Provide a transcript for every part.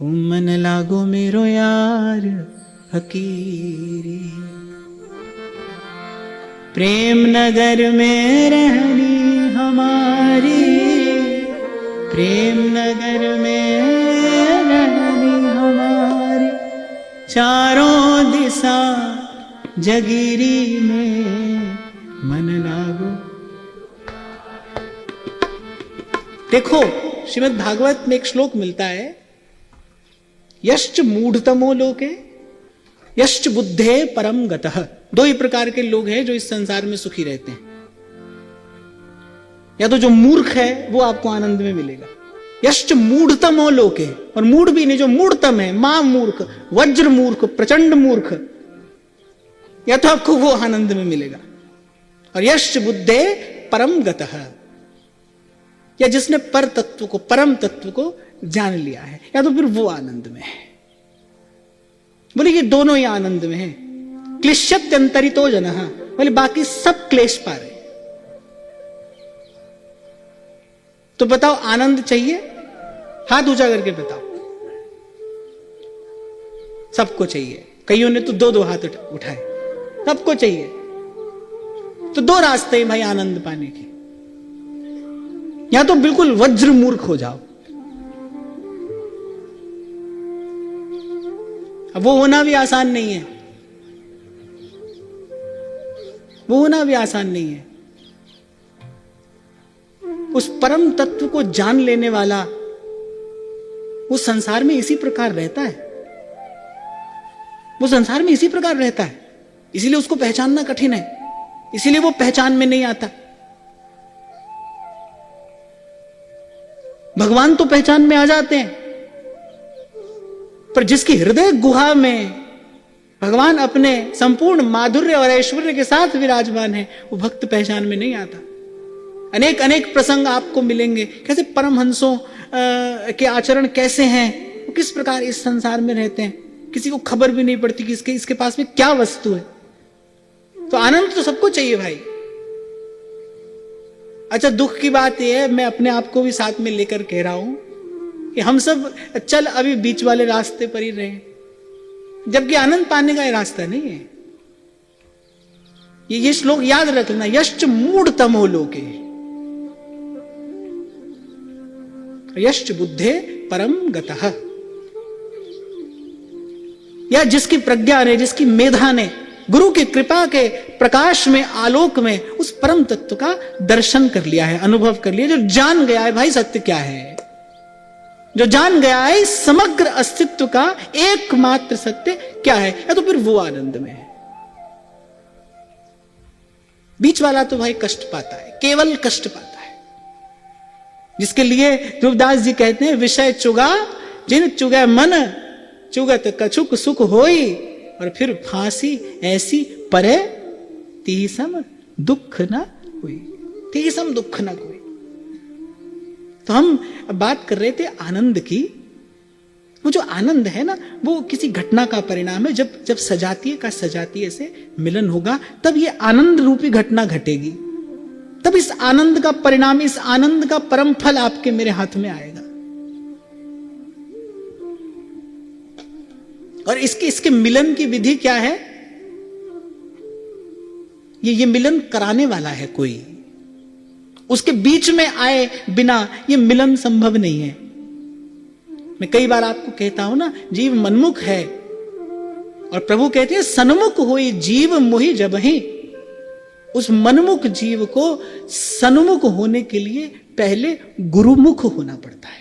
ओ मन लागो मेरो यार फकीरी, प्रेम नगर में रहनी हमारी, प्रेम नगर में रहनी हमारी, चारों दिशा जगीरी में मन लागो। देखो श्रीमद् भागवत में एक श्लोक मिलता है, यश्च मूढ़तमो लोके यश्च बुद्धे परम गतः। दो ही प्रकार के लोग हैं जो इस संसार में सुखी रहते हैं। या तो जो मूर्ख है वो आपको आनंद में मिलेगा, यश्च मूढ़तमो लोके, और मूढ़ भी नहीं, जो मूढ़तम है, महामूर्ख, वज्र मूर्ख, प्रचंड मूर्ख, या तो आपको वो आनंद में मिलेगा। और यश्च बुद्धे परम गतः, या जिसने पर तत्व को, परम तत्व को जान लिया है, या तो फिर वो आनंद में है। बोले ये दोनों ही आनंद में है। क्लिश्यत्यंतरितो जनः, बोले बाकी सब क्लेश पा रहे। तो बताओ आनंद चाहिए? हाथ ऊंचा करके बताओ। सबको चाहिए। कईयों ने तो दो हाथ उठाए। सबको चाहिए। तो दो रास्ते हैं भाई आनंद पाने के, या तो बिल्कुल वज्र मूर्ख हो जाओ, अब वो होना भी आसान नहीं है, वो होना भी आसान नहीं है। उस परम तत्व को जान लेने वाला वो संसार में इसी प्रकार रहता है, वो संसार में इसी प्रकार रहता है, इसीलिए उसको पहचानना कठिन है, इसीलिए वो पहचान में नहीं आता। भगवान तो पहचान में आ जाते हैं, पर जिसकी हृदय गुहा में भगवान अपने संपूर्ण माधुर्य और ऐश्वर्य के साथ विराजमान है, वो भक्त पहचान में नहीं आता। अनेक अनेक प्रसंग आपको मिलेंगे, कैसे परमहंसों के आचरण कैसे हैं, वो किस प्रकार इस संसार में रहते हैं, किसी को खबर भी नहीं पड़ती कि इसके पास में क्या वस्तु है। तो आनंद तो सबको चाहिए भाई। अच्छा दुख की बात यह है, मैं अपने आप को भी साथ में लेकर कह रहा हूं कि हम सब चल अभी बीच वाले रास्ते पर ही रहे, जबकि आनंद पाने का ये रास्ता नहीं है। ये श्लोक याद रखना, यश्च मूढ़तमो लोके यश्च बुद्धे परम गतः। या जिसकी प्रज्ञा ने, जिसकी मेधा ने गुरु की कृपा के प्रकाश में, आलोक में उस परम तत्व का दर्शन कर लिया है, अनुभव कर लिया, जो जान गया है भाई सत्य क्या है, जो जान गया है इस समग्र अस्तित्व का एकमात्र सत्य क्या है, या तो फिर वो आनंद में है। बीच वाला तो भाई कष्ट पाता है, केवल कष्ट पाता है, जिसके लिए ध्रुवदास जी कहते हैं, विषय चुगा जिन चुगे मन, चुगत कछुक सुख होई, और फिर फांसी ऐसी परे तीसम दुख न हुई, तीसम दुख न कोई। तो हम बात कर रहे थे आनंद की। वो जो आनंद है ना, वो किसी घटना का परिणाम है। जब सजातीय का सजातीय से मिलन होगा, तब ये आनंद रूपी घटना घटेगी, तब इस आनंद का परिणाम, इस आनंद का परम फल आपके मेरे हाथ में आएगा। और इसके मिलन की विधि क्या है? ये मिलन कराने वाला है कोई, उसके बीच में आए बिना ये मिलन संभव नहीं है। मैं कई बार आपको कहता हूं ना, जीव मनमुख है, और प्रभु कहते हैं सन्मुख होई जीव मोहि जबहि। उस मनमुख जीव को सन्मुख होने के लिए पहले गुरुमुख होना पड़ता है,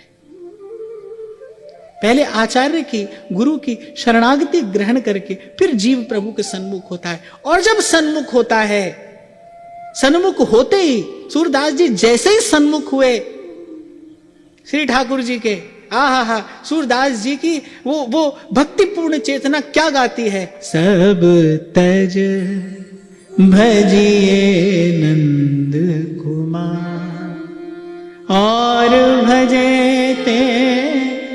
पहले आचार्य की, गुरु की शरणागति ग्रहण करके फिर जीव प्रभु के सन्मुख होता है। और जब सन्मुख होता है, सन्मुख होते ही सूरदास जी जैसे ही सन्मुख हुए श्री ठाकुर जी के, आहा, सूरदास जी की वो भक्तिपूर्ण चेतना क्या गाती है, सब तज भजिए नंद कुमार और भजे ते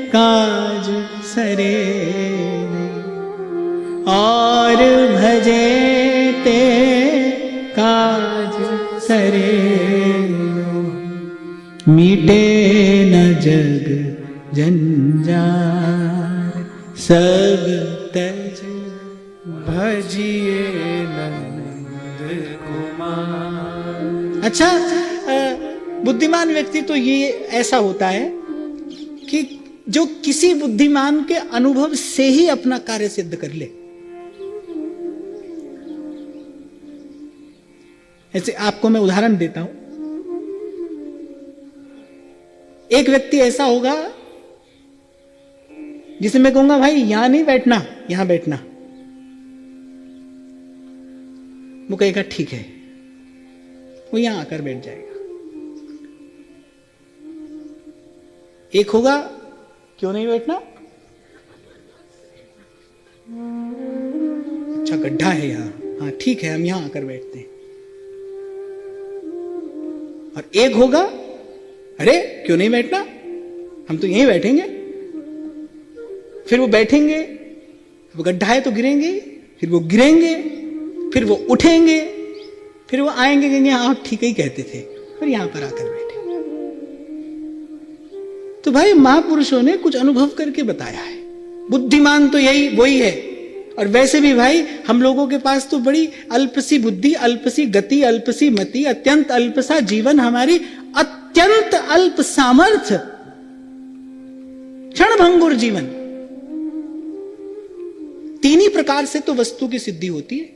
काज सरे, और भजे ते काज सरे, मीटे न जग जंझार। जंजार सब तज भजिए नंद कुमार। अच्छा, बुद्धिमान व्यक्ति तो ये ऐसा होता है कि जो किसी बुद्धिमान के अनुभव से ही अपना कार्य सिद्ध कर ले। ऐसे आपको मैं उदाहरण देता हूं। एक व्यक्ति ऐसा होगा जिसे मैं कहूंगा भाई यहां नहीं बैठना, यहां बैठना, वो कहेगा ठीक है, वो यहां आकर बैठ जाएगा। एक होगा क्यों नहीं बैठना, अच्छा गड्ढा है यहां, हाँ ठीक है हम यहां आकर बैठते हैं। और एक होगा अरे क्यों नहीं बैठना, हम तो यहीं बैठेंगे। फिर वो बैठेंगे, वो गड्ढा है तो गिरेंगे, फिर वो गिरेंगे, फिर वो उठेंगे, फिर वो आएंगे कहेंगे आप ठीक ही कहते थे, फिर यहां पर आकर बैठे। तो भाई महापुरुषों ने कुछ अनुभव करके बताया है। बुद्धिमान तो यही वही है। और वैसे भी भाई हम लोगों के पास तो बड़ी अल्पसी बुद्धि, अल्पसी गति, अल्पसी मति, अत्यंत अल्पसा जीवन, हमारी अत्यंत अल्प सामर्थ्य, क्षणभंगुर जीवन। तीन ही प्रकार से तो वस्तु की सिद्धि होती है,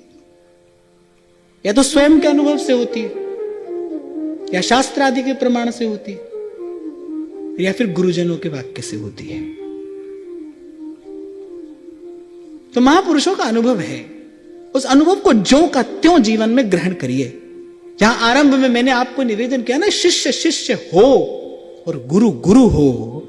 या तो स्वयं के अनुभव से होती है, या शास्त्र आदि के प्रमाण से होती है, या फिर गुरुजनों के वाक्य से होती है। तो महापुरुषों का अनुभव है, उस अनुभव को ज्यों का त्यों जीवन में ग्रहण करिए। जहां आरंभ में मैंने आपको निवेदन किया ना, शिष्य शिष्य हो और गुरु गुरु हो,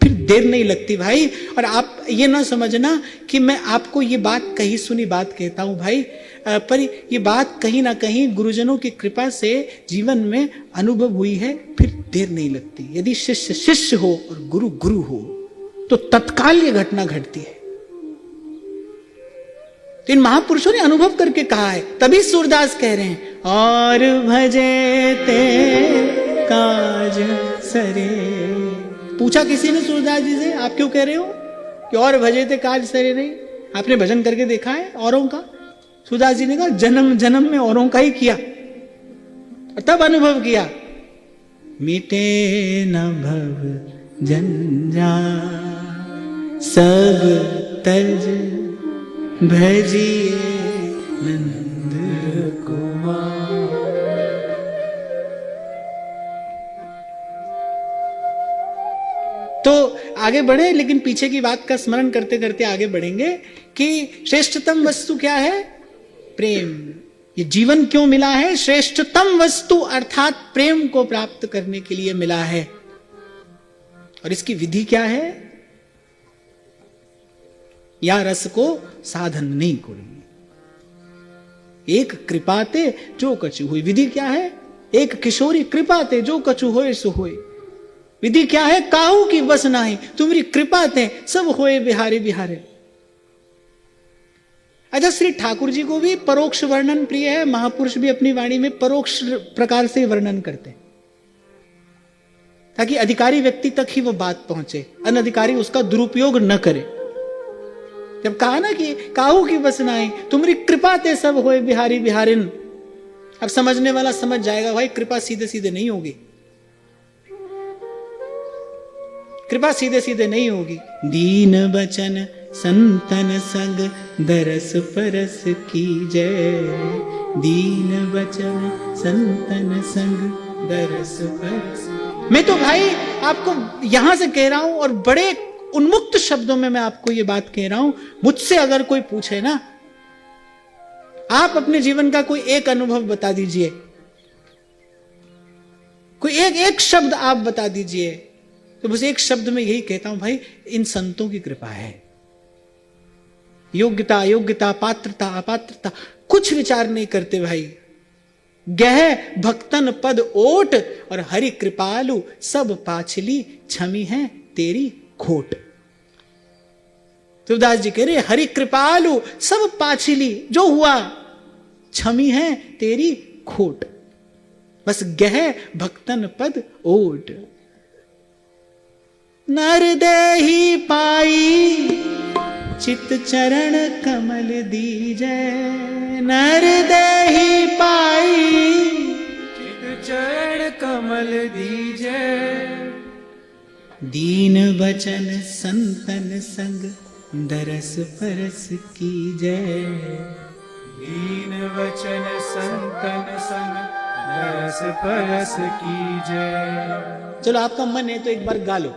फिर देर नहीं लगती भाई। और आप ये ना समझना कि मैं आपको ये बात कही सुनी बात कहता हूं भाई, पर ये बात कहीं ना कहीं गुरुजनों की कृपा से जीवन में अनुभव हुई है, फिर देर नहीं लगती। यदि शिष्य शिष्य हो और गुरु गुरु हो तो तत्काल ये घटना घटती है। तो इन महापुरुषों ने अनुभव करके कहा है, तभी सूरदास कह रहे हैं और भजे ते काज सरे। पूछा किसी ने सूरदास जी से आप क्यों कह रहे हो कि और भजे ते काज सरे नहीं, आपने भजन करके देखा है औरों का? सूरदास जी ने कहा जन्म जन्म में औरों का ही किया और तब अनुभव किया। मिटे न भव जंजाल सब तज भजिए नंद कुमार। तो आगे बढ़े, लेकिन पीछे की बात का स्मरण करते करते आगे बढ़ेंगे कि श्रेष्ठतम वस्तु क्या है? प्रेम। ये जीवन क्यों मिला है? श्रेष्ठतम वस्तु अर्थात प्रेम को प्राप्त करने के लिए मिला है। और इसकी विधि क्या है? या रस को साधन नहीं कोई, एक कृपाते जो कछु हुई। विधि क्या है? एक किशोरी कृपाते जो कछु होए सो होए। विधि क्या है? काहू की बस नाही तुम्हारी कृपाते सब होए बिहारी बिहारे। अच्छा, श्री ठाकुर जी को भी परोक्ष वर्णन प्रिय है। महापुरुष भी अपनी वाणी में परोक्ष प्रकार से वर्णन करते हैं ताकि अधिकारी व्यक्ति तक ही वो बात पहुंचे, अनधिकारी उसका दुरुपयोग न करे। जब कहा ना कि काहू की बस नाई तुम्हारी कृपा ते सब होए बिहारी बिहारिन, अब समझने वाला समझ जाएगा भाई कृपा सीधे सीधे नहीं होगी, कृपा सीधे सीधे नहीं होगी। दीन बचन संतन संग दरस परस की जय, दीन बचन संतन संग दरस परस। मैं तो भाई आपको यहां से कह रहा हूं और बड़े उन्मुक्त शब्दों में मैं आपको ये बात कह रहा हूं। मुझसे अगर कोई पूछे ना, आप अपने जीवन का कोई एक अनुभव बता दीजिए, कोई एक शब्द आप बता दीजिए, तो बस एक शब्द में यही कहता हूं भाई इन संतों की कृपा है। योग्यता अयोग्यता, पात्रता अपात्रता कुछ विचार नहीं करते भाई। गह भक्तन पद ओट और हरि कृपालु सब पाछली छमी है तेरी खोट। तुलसीदास जी कह रहे हरि कृपालु सब पाछली जो हुआ छमी है तेरी खोट। बस गह भक्तन पद ओट। नर देहि पाई चित चरण कमल दीजै। नर देहि पाई चित चरण कमल दीजै। दीन वचन संतन संग दरस परस कीजै। दीन वचन संतन संग दरस परस कीजै। चलो आपका मन है तो एक बार गा लो।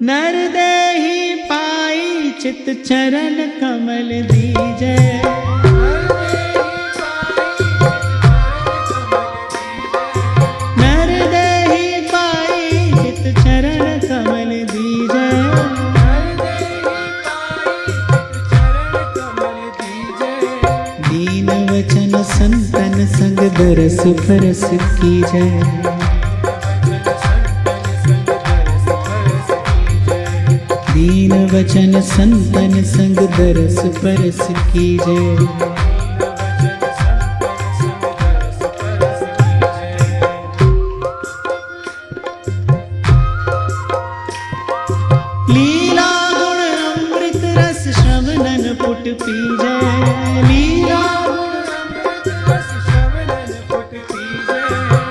नर देहि पाई चित चरण कमल दीजै। नर देहि पाई चित चरण कमल दीजै। दीन वचन संतन संग दरस परस कीजै। दीन वचन संतन संग दरस परस कीजै। लीला गुण अमृत रस श्रवणन पुट पीजै। लीला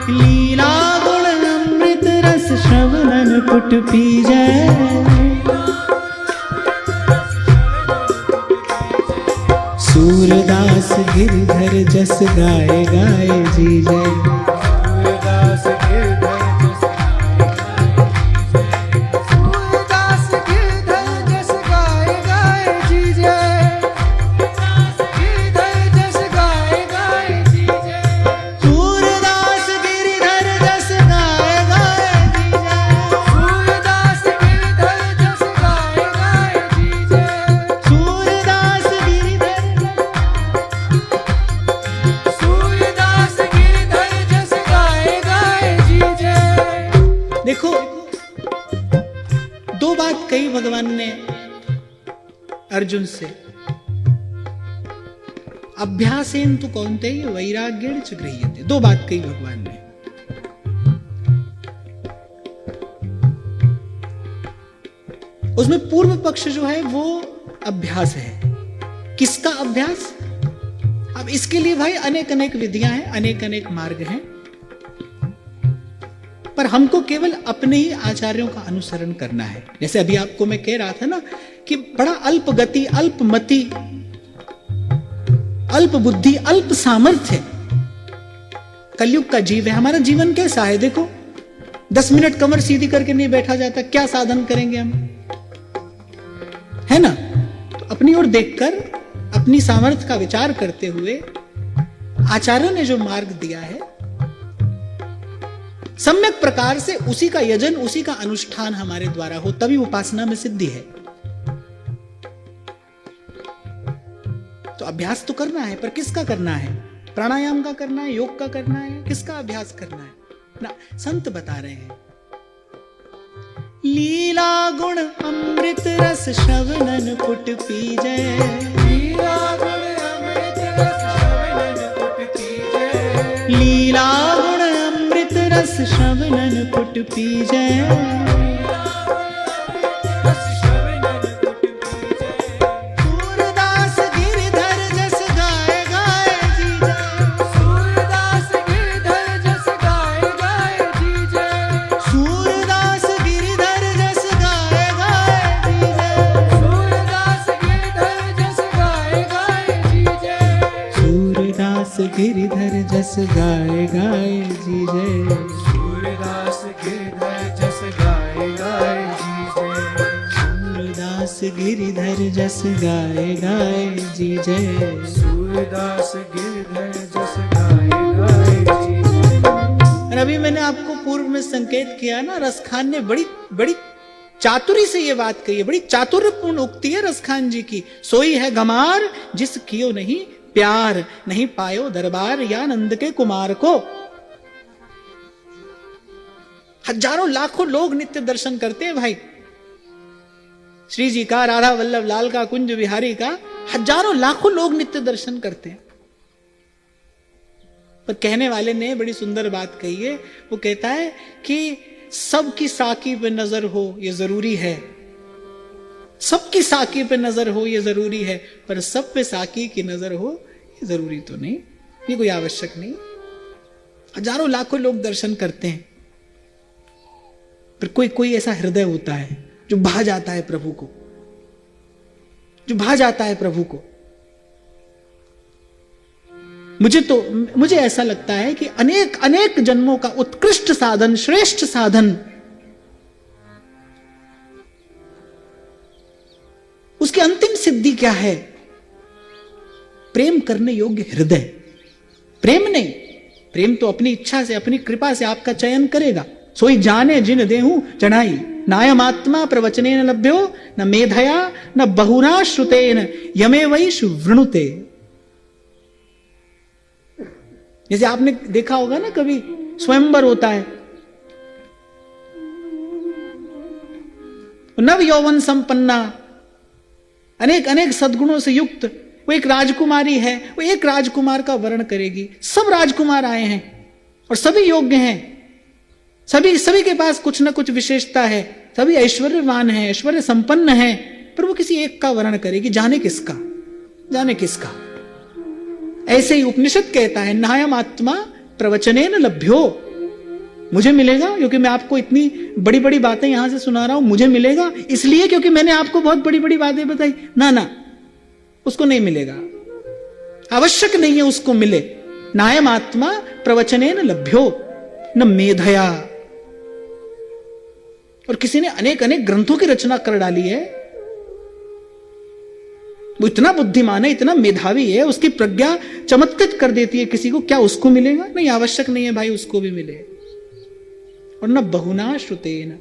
लीला गुण अमृत रस श्रवणन पुट पीजै। सूरदास गिरधर जस गाए गाए जीजै। सूरदास गिरधर सूरदास गिरधर जस गाए गाए जीजै। गिरधर जस गाए गाए जीजै। सूरदास गिरधर जस गाए गाए जीजै। सूरदास गिरधर जस गाए गाए जीजै। सूरदास गिरधर सूरदास गिरधर जस गाए गाए जीजै। देखो दो बात कही भगवान ने अर्जुन से। अभ्यासेन तु कौन्तेय वैराग्येण च गृह्यते। दो बात कही भगवान ने। उसमें पूर्व पक्ष जो है वो अभ्यास है। किसका अभ्यास? अब इसके लिए भाई अनेक अनेक विधियां हैं, अनेक अनेक मार्ग हैं, पर हमको केवल अपने ही आचार्यों का अनुसरण करना है। जैसे अभी आपको मैं कह रहा था ना कि बड़ा अल्प गति, अल्प मति, अल्प बुद्धि, अल्प सामर्थ्य कलयुग का जीव है। हमारा जीवन कैसा है देखो, 10 मिनट कमर सीधी करके नहीं बैठा जाता। क्या साधन करेंगे हम, है ना? तो अपनी ओर देखकर अपनी सामर्थ्य का विचार करते हुए आचार्यों ने जो मार्ग दिया है सम्यक प्रकार से उसी का यजन, उसी का अनुष्ठान हमारे द्वारा हो, तभी उपासना में सिद्धि है। तो अभ्यास तो करना है, पर किसका करना है? प्राणायाम का करना है, योग का करना है, किसका अभ्यास करना है ना? संत बता रहे हैं लीला गुण अमृत रस श्रवणन पुट पीजै। लीला गुण अमृत रस श्रवणन पुट पीजै। लीला गुण अमृत रस श्रवणन पुट पीजै। रस श्रवणन पुट पीजै। सूरदास गिरधर जस गाए गाए जीजै। सूरदास गिरधर जस गाए गाए जीजै। सूरदास गिरधर जस गाए गाए जीजै। सूरदास गिरधर जस गाए गाए जीजै। सूरदास गिरधर जस गाए गाए जीजै। सूरदास गिरधर जस गाए गाए जीजै। सूरदास गिरधर जस गाए गाए जीजै। सूरदास गिरधर जस गाए गाए जीजै। और अभी मैंने आपको पूर्व में संकेत किया ना, रसखान ने बड़ी बड़ी चातुरी से ये बात कही है, बड़ी चातुर्यपूर्ण उक्ति है रसखान जी की। सोई है गमार जिस कियो नहीं प्यार, नहीं पायो दरबार या नंद के कुमार को। हजारों लाखों लोग नित्य दर्शन करते हैं भाई, श्री जी का, राधा वल्लभ लाल का, कुंज बिहारी का, हजारों लाखों लोग नित्य दर्शन करते हैं। पर कहने वाले ने बड़ी सुंदर बात कही है। वो कहता है कि सबकी साकी पे नजर हो ये जरूरी है, सबकी साकी पे नजर हो ये जरूरी है, पर सब पे साकी की नजर हो ये जरूरी तो नहीं, ये कोई आवश्यक नहीं। हजारों लाखों लोग दर्शन करते हैं, पर कोई कोई ऐसा हृदय होता है जो भा जाता है प्रभु को, जो भा जाता है प्रभु को। मुझे ऐसा लगता है कि अनेक अनेक जन्मों का उत्कृष्ट साधन, श्रेष्ठ साधन, उसकी अंतिम सिद्धि क्या है? प्रेम करने योग्य हृदय। प्रेम नहीं, प्रेम तो अपनी इच्छा से, अपनी कृपा से आपका चयन करेगा। सोई जाने जिन देहूं चढ़ाई, नायम आत्मा प्रवचनेन लभ्यो, न मेधया न बहुना श्रुतेन यमे वैषु वृणुते। जैसे आपने देखा होगा ना, कभी स्वयंवर होता है, नव यौवन संपन्ना, अनेक अनेक सद्गुणों से युक्त वो एक राजकुमारी है, वो एक राजकुमार का वर्ण करेगी। सब राजकुमार आए हैं और सभी योग्य हैं, सभी के पास कुछ ना कुछ विशेषता है, सभी ऐश्वर्यवान हैं, ऐश्वर्य संपन्न हैं, पर वो किसी एक का वर्ण करेगी। जाने किसका, जाने किसका। ऐसे ही उपनिषद कहता है, नायम आत्मा प्रवचनेन लभ्यो, मुझे मिलेगा क्योंकि मैं आपको इतनी बड़ी बड़ी बातें यहां से सुना रहा हूं, मुझे मिलेगा इसलिए क्योंकि मैंने आपको बहुत बड़ी बड़ी बातें बताई। ना, उसको नहीं मिलेगा, आवश्यक नहीं है उसको मिले। नायम आत्मा प्रवचनेन लभ्यो न मेधया। और किसी ने अनेक अनेक ग्रंथों की रचना कर डाली है, वो इतना बुद्धिमान है, इतना मेधावी है, उसकी प्रज्ञा चमत्कृत कर देती है किसी को, क्या उसको मिलेगा? नहीं, आवश्यक नहीं है भाई उसको भी मिले। और न बहुना श्रुतेन,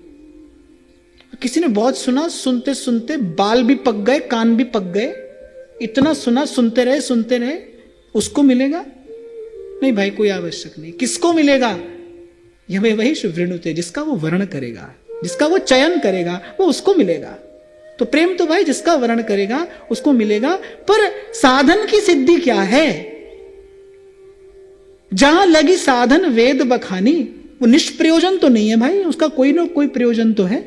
किसी ने बहुत सुना, सुनते सुनते बाल भी पक गए, कान भी पक गए, इतना सुना, सुनते रहे, उसको मिलेगा? नहीं भाई, कोई आवश्यक नहीं। किसको मिलेगा? यमे वैषु वृणुते, जिसका वो वर्ण करेगा, जिसका वो चयन करेगा, वो उसको मिलेगा। तो प्रेम तो भाई जिसका वर्ण करेगा उसको मिलेगा। पर साधन की सिद्धि क्या है? जहां लगी साधन वेद बखानी, वो निष्प्रयोजन तो नहीं है भाई, उसका कोई ना कोई प्रयोजन तो है,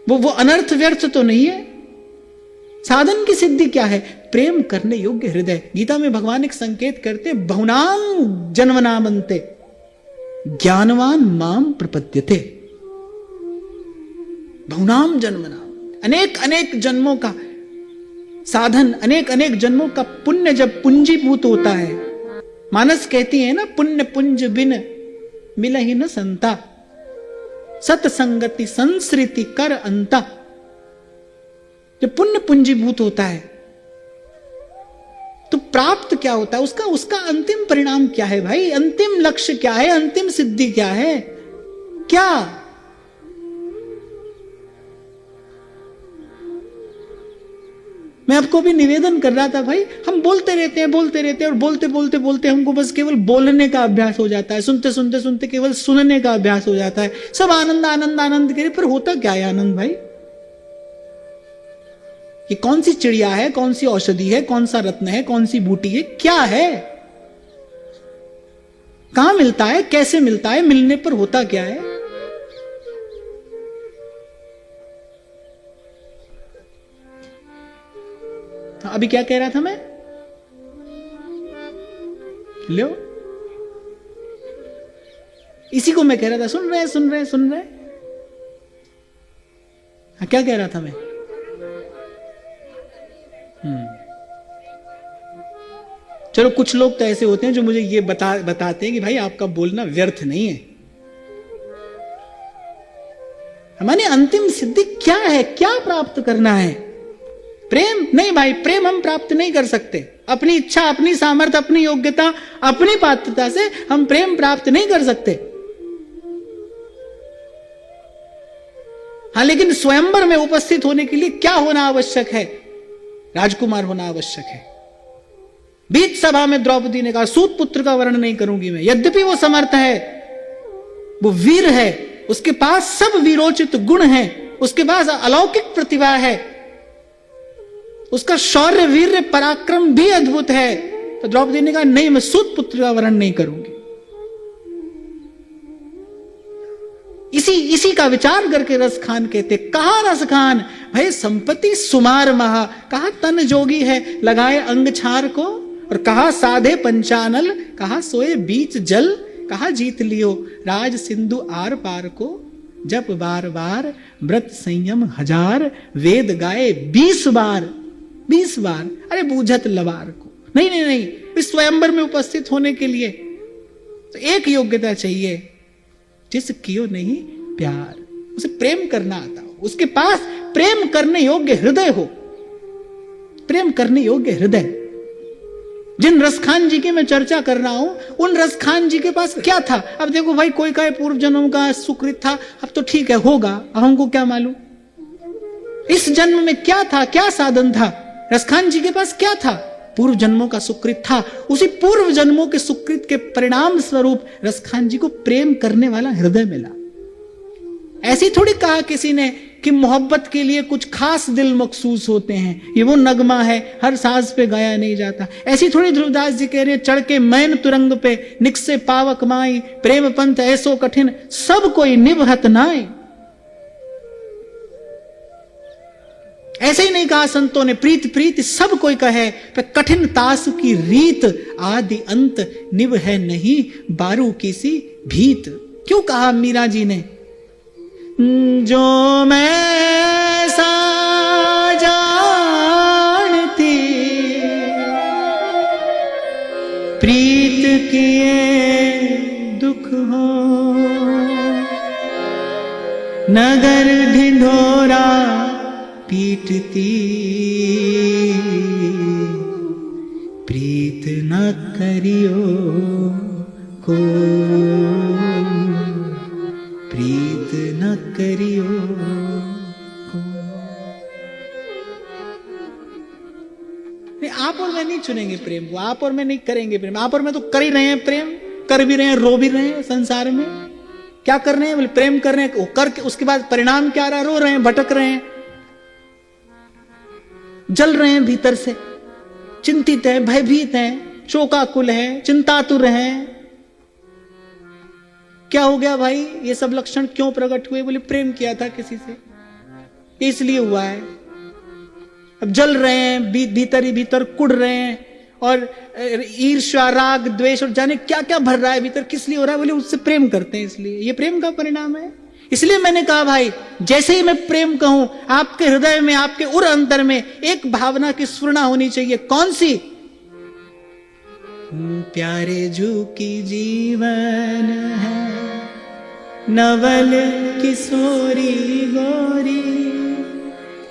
वो अनर्थ व्यर्थ तो नहीं है। साधन की सिद्धि क्या है? प्रेम करने योग्य हृदय। गीता में भगवान एक संकेत करते, बहुनाम जन्मनामन्ते ज्ञानवान माम प्रपद्यते। बहुनाम जन्मनाम, अनेक अनेक जन्मों का साधन, अनेक अनेक जन्मों का पुण्य जब पूंजीभूत होता है, मानस कहती है ना, पुण्य पुंज बिन मिलहि न संता, सतसंगति संस्कृति कर अंता। जब पुण्य पूंजीभूत होता है तो प्राप्त क्या होता है? उसका अंतिम परिणाम क्या है भाई? अंतिम लक्ष्य क्या है? अंतिम सिद्धि क्या है? क्या? मैं आपको भी निवेदन कर रहा था भाई, हम बोलते रहते हैं और बोलते हमको बस केवल बोलने का अभ्यास हो जाता है, सुनते केवल सुनने का अभ्यास हो जाता है। सब आनंद आनंद आनंद करे, पर होता क्या है आनंद भाई? ये कौन सी चिड़िया है, कौन सी औषधि है, कौन सा रत्न है, कौन सी बूटी है, क्या है? कहां मिलता है, कैसे मिलता है, मिलने पर होता क्या है? अभी क्या कह रहा था मैं? लो, इसी को मैं कह रहा था। सुन रहे। हाँ, क्या कह रहा था मैं? चलो, कुछ लोग तो ऐसे होते हैं जो मुझे ये बताते हैं कि भाई आपका बोलना व्यर्थ नहीं है। हमारी अंतिम सिद्धि क्या है? क्या प्राप्त करना है? प्रेम? नहीं भाई, प्रेम हम प्राप्त नहीं कर सकते। अपनी इच्छा, अपनी सामर्थ्य, अपनी योग्यता, अपनी पात्रता से हम प्रेम प्राप्त नहीं कर सकते। हाँ, लेकिन स्वयंवर में उपस्थित होने के लिए क्या होना आवश्यक है? राजकुमार होना आवश्यक है। बीच सभा में द्रौपदी ने कहा, सूत पुत्र का वर्ण नहीं करूंगी मैं, यद्यपि वो समर्थ है, वो वीर है, उसके पास सब वीरोचित गुण हैं, उसके पास अलौकिक प्रतिभा है, उसका शौर्य वीर्य पराक्रम भी अद्भुत है, तो द्रौपदी ने कहा नहीं, मैं सूत पुत्र का वरण नहीं करूंगी। इसी का विचार करके रस खान कहते, कहा रस खान भाई संपत्ति सुमार महा, कहा तन जोगी है लगाए अंग छार को, और कहा साधे पंचानल, कहा सोए बीच जल, कहा जीत लियो राज सिंधु आर पार को, जप बार बार व्रत संयम 1000, वेद गाए 20 बार 20 बार। अरे बूझत लबार को, नहीं नहीं नहीं, इस स्वयंवर में उपस्थित होने के लिए तो एक योग्यता चाहिए, जिस कियो नहीं प्यार, उसे प्रेम करना आता हो, उसके पास प्रेम करने योग्य हृदय हो, प्रेम करने योग्य हृदय। जिन रसखान जी की मैं चर्चा कर रहा हूं, उन रसखान जी के पास क्या था? अब देखो भाई, कोई का पूर्व जन्म का सुकृत था, अब तो ठीक है होगा, अब हमको क्या मालूम इस जन्म में क्या था, क्या साधन था। रसखान जी के पास क्या था? पूर्व जन्मों का सुकृत था। उसी पूर्व जन्मों के सुकृत के परिणाम स्वरूप रसखान जी को प्रेम करने वाला हृदय मिला। ऐसी थोड़ी कहा किसी ने कि मोहब्बत के लिए कुछ खास दिल मखसूस होते हैं, ये वो नगमा है हर साज पे गाया नहीं जाता। ऐसी थोड़ी ध्रुवदास जी कह रहे हैं, चढ़ के मैन तुरंग पे निकसे पावक माई, प्रेम पंथ ऐसो कठिन सब कोई निभहत नाई। ऐसे ही नहीं कहा संतों ने, प्रीत प्रीत सब कोई कहे, पर कठिन तास की रीत आदि अंत निभ है नहीं बारू किसी भीत। क्यों कहा मीरा जी ने, जो मैं सा जानती प्रीत किए दुख हो, नगर ढिंढोरा पीटती प्रीत न करियो को, प्रीत न करियो को। नहीं, आप और मैं नहीं चुनेंगे प्रेम को, आप और मैं नहीं करेंगे प्रेम। आप और मैं तो कर ही रहे हैं प्रेम, कर भी रहे हैं, रो भी रहे हैं। संसार में क्या कर रहे हैं? बोले प्रेम कर रहे हैं, वो करके उसके बाद परिणाम क्या रहा? रो रहे हैं, भटक रहे हैं, जल रहे हैं भीतर से, चिंतित हैं, भयभीत हैं, शोकाकुल हैं, चिंतातुर हैं। क्या हो गया भाई? ये सब लक्षण क्यों प्रकट हुए? बोले प्रेम किया था किसी से, इसलिए हुआ है। अब जल रहे हैं, भीतर ही भीतर कुड़ रहे हैं, और ईर्ष्या राग द्वेष और जाने क्या क्या भर रहा है भीतर। किस लिए हो रहा है? बोले उससे प्रेम करते हैं, इसलिए। ये प्रेम का परिणाम है। इसलिए मैंने कहा भाई, जैसे ही मैं प्रेम कहूं, आपके हृदय में, आपके उर अंतर में एक भावना की स्फुरना होनी चाहिए। कौन सी? प्यारे झूकी जीवन है, नवल किशोरी गोरी,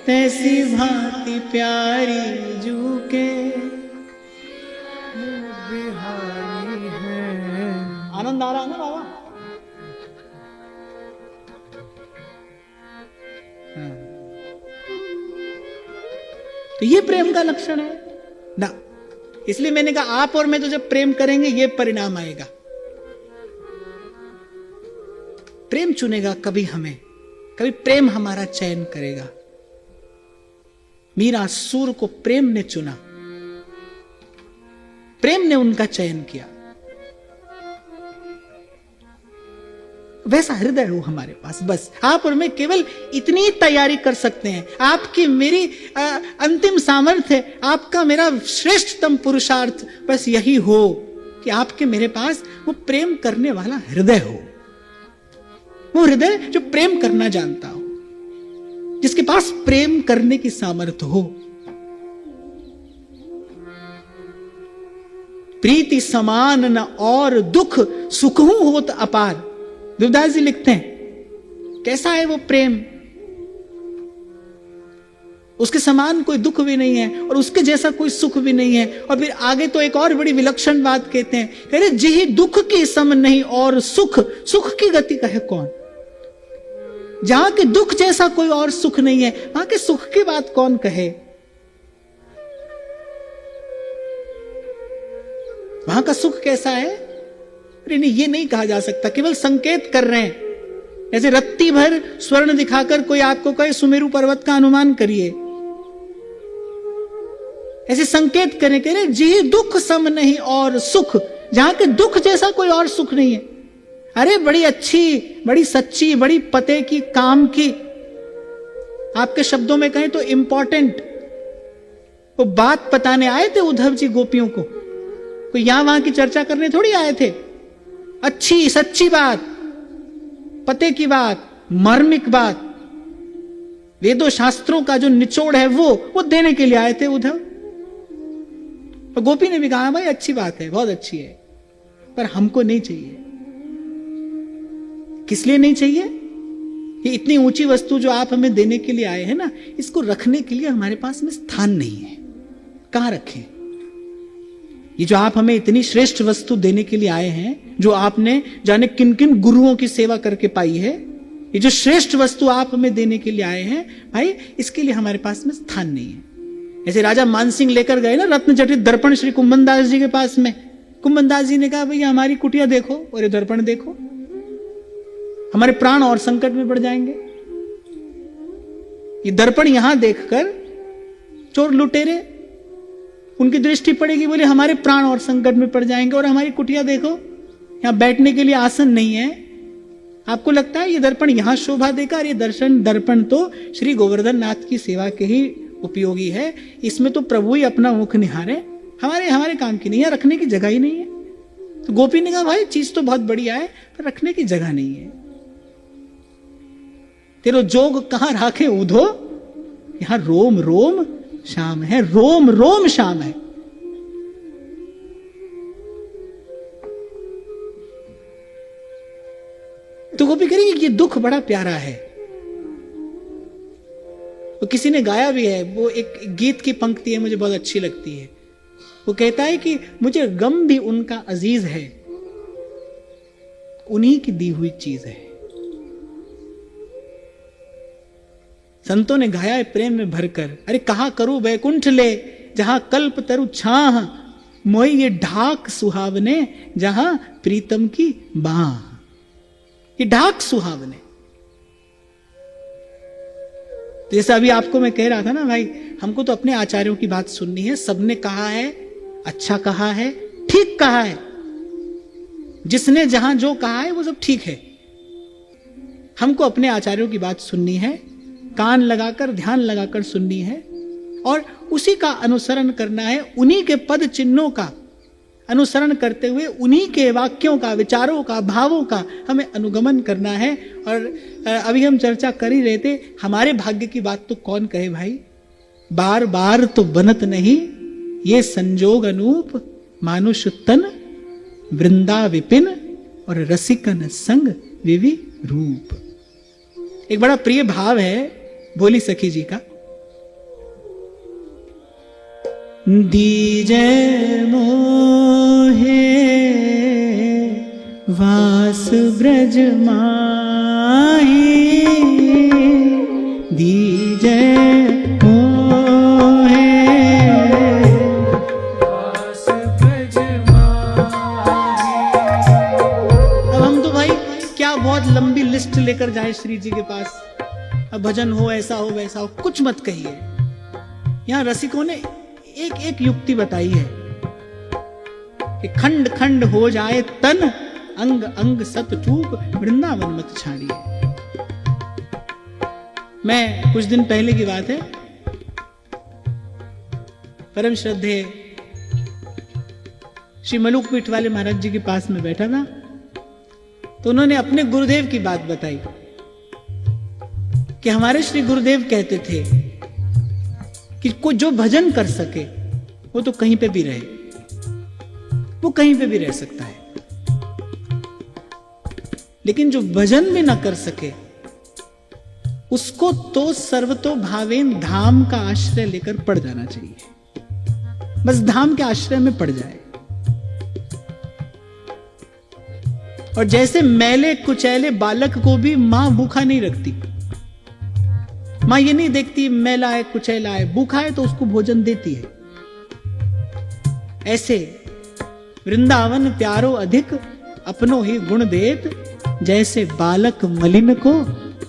तैसी भांति प्यारी झूके बिहारी है। आनंद आ रहा है ना बाबा? तो ये प्रेम का लक्षण है ना। इसलिए मैंने कहा आप और मैं तो जब प्रेम करेंगे ये परिणाम आएगा। प्रेम चुनेगा कभी हमें, कभी प्रेम हमारा चयन करेगा। मीरा सूर को प्रेम ने चुना, प्रेम ने उनका चयन किया। वैसा हृदय हो हमारे पास। बस आप और मैं केवल इतनी तैयारी कर सकते हैं। आपकी मेरी अंतिम सामर्थ्य, आपका मेरा श्रेष्ठतम पुरुषार्थ बस यही हो कि आपके मेरे पास वो प्रेम करने वाला हृदय हो, वो हृदय जो प्रेम करना जानता हो, जिसके पास प्रेम करने की सामर्थ्य हो। प्रीति समान न और दुख, सुखहु होत अपार। देवदास जी लिखते हैं कैसा है वो प्रेम, उसके समान कोई दुख भी नहीं है और उसके जैसा कोई सुख भी नहीं है। और फिर आगे तो एक और बड़ी विलक्षण बात कहते हैं, कह रहे जिहि दुख की सम नहीं और सुख, सुख की गति कहे कौन। जहां के दुख जैसा कोई और सुख नहीं है, वहां के सुख की बात कौन कहे। वहां का सुख कैसा है? अरे नहीं, ये नहीं कहा जा सकता, केवल संकेत कर रहे हैं। जैसे रत्ती भर स्वर्ण दिखाकर कोई आपको कहे सुमेरु पर्वत का अनुमान करिए, ऐसे संकेत करें कह रहे जी दुख सम नहीं और सुख, जहां के दुख जैसा कोई और सुख नहीं है। अरे बड़ी अच्छी, बड़ी सच्ची, बड़ी पते की, काम की, आपके शब्दों में कहें तो इंपॉर्टेंट वो बात बताने आए थे उद्धव जी गोपियों को, कोई यहां वहां की चर्चा करने थोड़ी आए थे। अच्छी सच्ची बात, पते की बात, मार्मिक बात, वेदों शास्त्रों का जो निचोड़ है वो देने के लिए आए थे उद्धव। और गोपी ने भी कहा भाई अच्छी बात है, बहुत अच्छी है, पर हमको नहीं चाहिए। किस लिए नहीं चाहिए? ये इतनी ऊंची वस्तु जो आप हमें देने के लिए आए हैं ना, इसको रखने के लिए हमारे पास में स्थान नहीं है। कहां रखें? ये जो आप हमें इतनी श्रेष्ठ वस्तु देने के लिए आए हैं, जो आपने जाने किन किन गुरुओं की सेवा करके पाई है, ये जो श्रेष्ठ वस्तु आप हमें देने के लिए आए हैं भाई, इसके लिए हमारे पास में स्थान नहीं है। ऐसे राजा मानसिंह लेकर गए ना रत्न जटित दर्पण श्री कुंभन दास जी के पास में। कुंभन दास जी ने कहा भैया हमारी कुटिया देखो और ये दर्पण देखो, हमारे प्राण और संकट में पड़ जाएंगे। ये दर्पण यहां देखकर चोर लुटेरे उनकी दृष्टि पड़ेगी, बोले हमारे प्राण और संकट में पड़ जाएंगे। और हमारी कुटिया देखो, यहां बैठने के लिए आसन नहीं है। आपको लगता है ये दर्पण यहां शोभा देगा? ये दर्पण तो श्री गोवर्धन नाथ की सेवा के ही उपयोगी है, इसमें तो प्रभु ही अपना मुख निहारे, हमारे काम की नहीं है, रखने की जगह ही नहीं है। तो गोपी ने कहा भाई चीज तो बहुत बढ़िया है, पर रखने की जगह नहीं है। तेरो जोग कहां राखे उधो, यहां रोम रोम शाम है, रोम रोम शाम है। तो गोपी कह रही ये दुख बड़ा प्यारा है। वो किसी ने गाया भी है, वो एक गीत की पंक्ति है, मुझे बहुत अच्छी लगती है। वो कहता है कि मुझे गम भी उनका अजीज है, उन्हीं की दी हुई चीज है। संतों ने गाया है प्रेम में भरकर, अरे कहा करूं वैकुंठ ले जहां कल्प तरु छाह, मोई ये ढाक सुहावने जहां प्रीतम की बाह। ये ढाक सुहावने, तो जैसे अभी आपको मैं कह रहा था ना भाई, हमको तो अपने आचार्यों की बात सुननी है। सबने कहा है, अच्छा कहा है, ठीक कहा है, जिसने जहां जो कहा है वो सब ठीक है। हमको अपने आचार्यों की बात सुननी है, कान लगाकर ध्यान लगाकर सुननी है और उसी का अनुसरण करना है। उन्हीं के पद चिन्हों का अनुसरण करते हुए उन्हीं के वाक्यों का, विचारों का, भावों का हमें अनुगमन करना है। और अभी हम चर्चा कर ही रहे थे, हमारे भाग्य की बात तो कौन कहे भाई, बार बार तो बनत नहीं ये संजोग अनूप, मानुष तन वृंदा विपिन और रसिकन संग विवि रूप। एक बड़ा प्रिय भाव है भोली सखी जी का, दीजे मोहे वास ब्रज माही, दीजे मोहे वास ब्रज माही। अब हम तो भाई क्या बहुत लंबी लिस्ट लेकर जाए श्री जी के पास, अब भजन हो, ऐसा हो, वैसा हो, कुछ मत कहिए। यहां रसिकों ने एक एक युक्ति बताई है कि खंड खंड हो जाए तन, अंग अंग सत चूक, वृंदावन मत छाड़िए। मैं कुछ दिन पहले की बात है, परम श्रद्धेय श्री मलुक पीठ वाले महाराज जी के पास में बैठा था, तो उन्होंने अपने गुरुदेव की बात बताई कि हमारे श्री गुरुदेव कहते थे कि कोई जो भजन कर सके वो तो कहीं पे भी रहे, वो कहीं पे भी रह सकता है, लेकिन जो भजन भी ना कर सके उसको तो सर्वतो भावेन धाम का आश्रय लेकर पड़ जाना चाहिए, बस धाम के आश्रय में पड़ जाए। और जैसे मैले कुचैले बालक को भी मां भूखा नहीं रखती, मां ये नहीं देखती मैला है कुचैला है, भूखा है तो उसको भोजन देती है, ऐसे वृंदावन प्यारो अधिक अपनो ही गुण देत, जैसे बालक मलिन को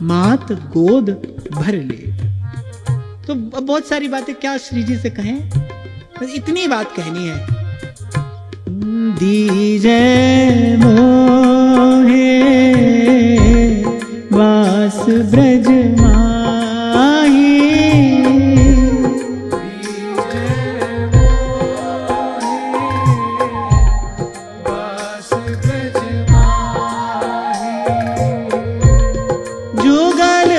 मात गोद भर ले। तो अब बहुत सारी बातें क्या श्री जी से कहें, बस इतनी बात कहनी है। दीजे मोहे वास ब्रज माही, वास ब्रज माही। जुगल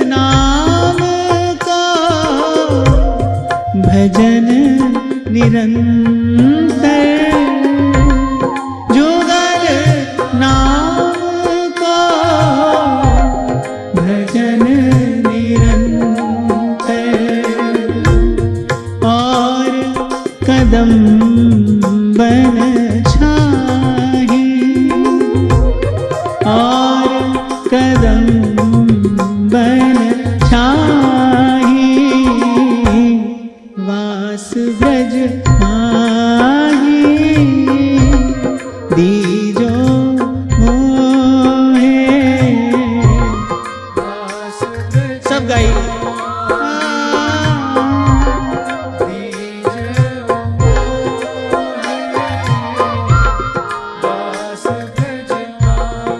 नाम का भजन निरंतर, जुगल नाम का भजन निरंतर, और कदम बन छाही, और कदम बन छाही, वास ब्रज माही, दीजो मोहे। वास ब्रज सब गाइए। दीजे मोहे, वास ब्रज माही।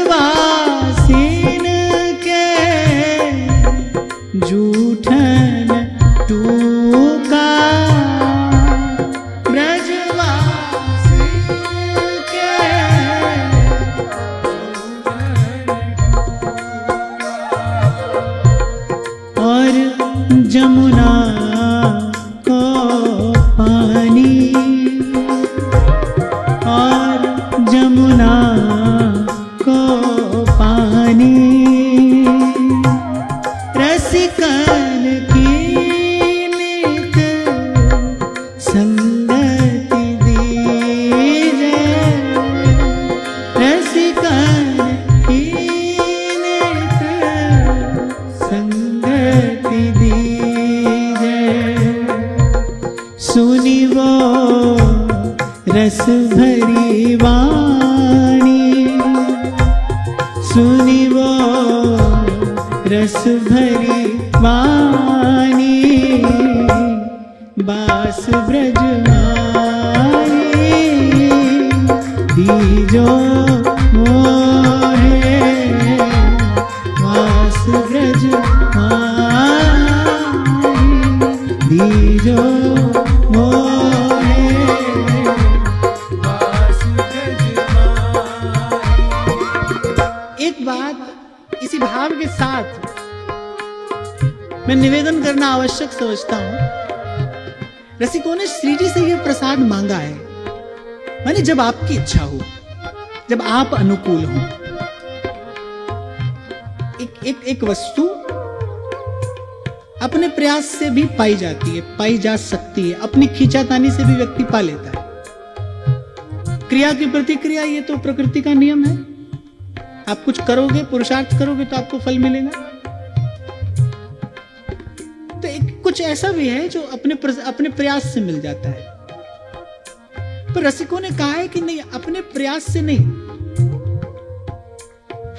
ब्रजवासीन के जूठन टूका, ब्रजवासीन के और जमुना को पानी, और जमुना को पानी, रसिकन की नित संगति दीजे, रसिकन की नित संगति दीजे, सुनी वो रस भरी वाणी, सुनी वो रस भरी वाणी, बास ब्रज माही, दीजो मोहे, वास ब्रज माही, दीजो मोहे, वास ब्रज माही। एक बात इसी भाव के साथ मैं निवेदन करना आवश्यक समझता हूं। रसिकों ने श्री जी से यह प्रसाद मांगा है, माने जब आपकी इच्छा हो, जब आप अनुकूल हो। एक वस्तु अपने प्रयास से भी पाई जाती है, पाई जा सकती है, अपनी खींचातानी से भी व्यक्ति पा लेता है। क्रिया की प्रतिक्रिया, ये तो प्रकृति का नियम है। आप कुछ करोगे, पुरुषार्थ करोगे तो आपको फल मिलेगा। तो कुछ ऐसा भी है जो अपने प्रयास से मिल जाता है। पर रसिकों ने कहा है कि नहीं, अपने प्रयास से नहीं,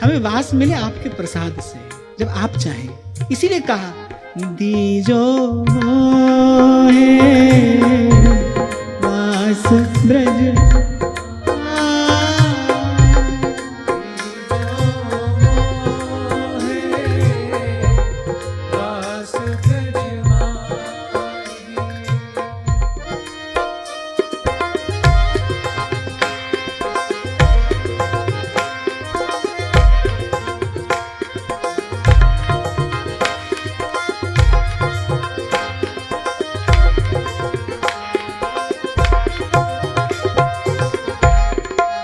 हमें वास मिले आपके प्रसाद से, जब आप चाहें। इसीलिए कहा दीजो मोहे वास ब्रज, वास ब्रज माही।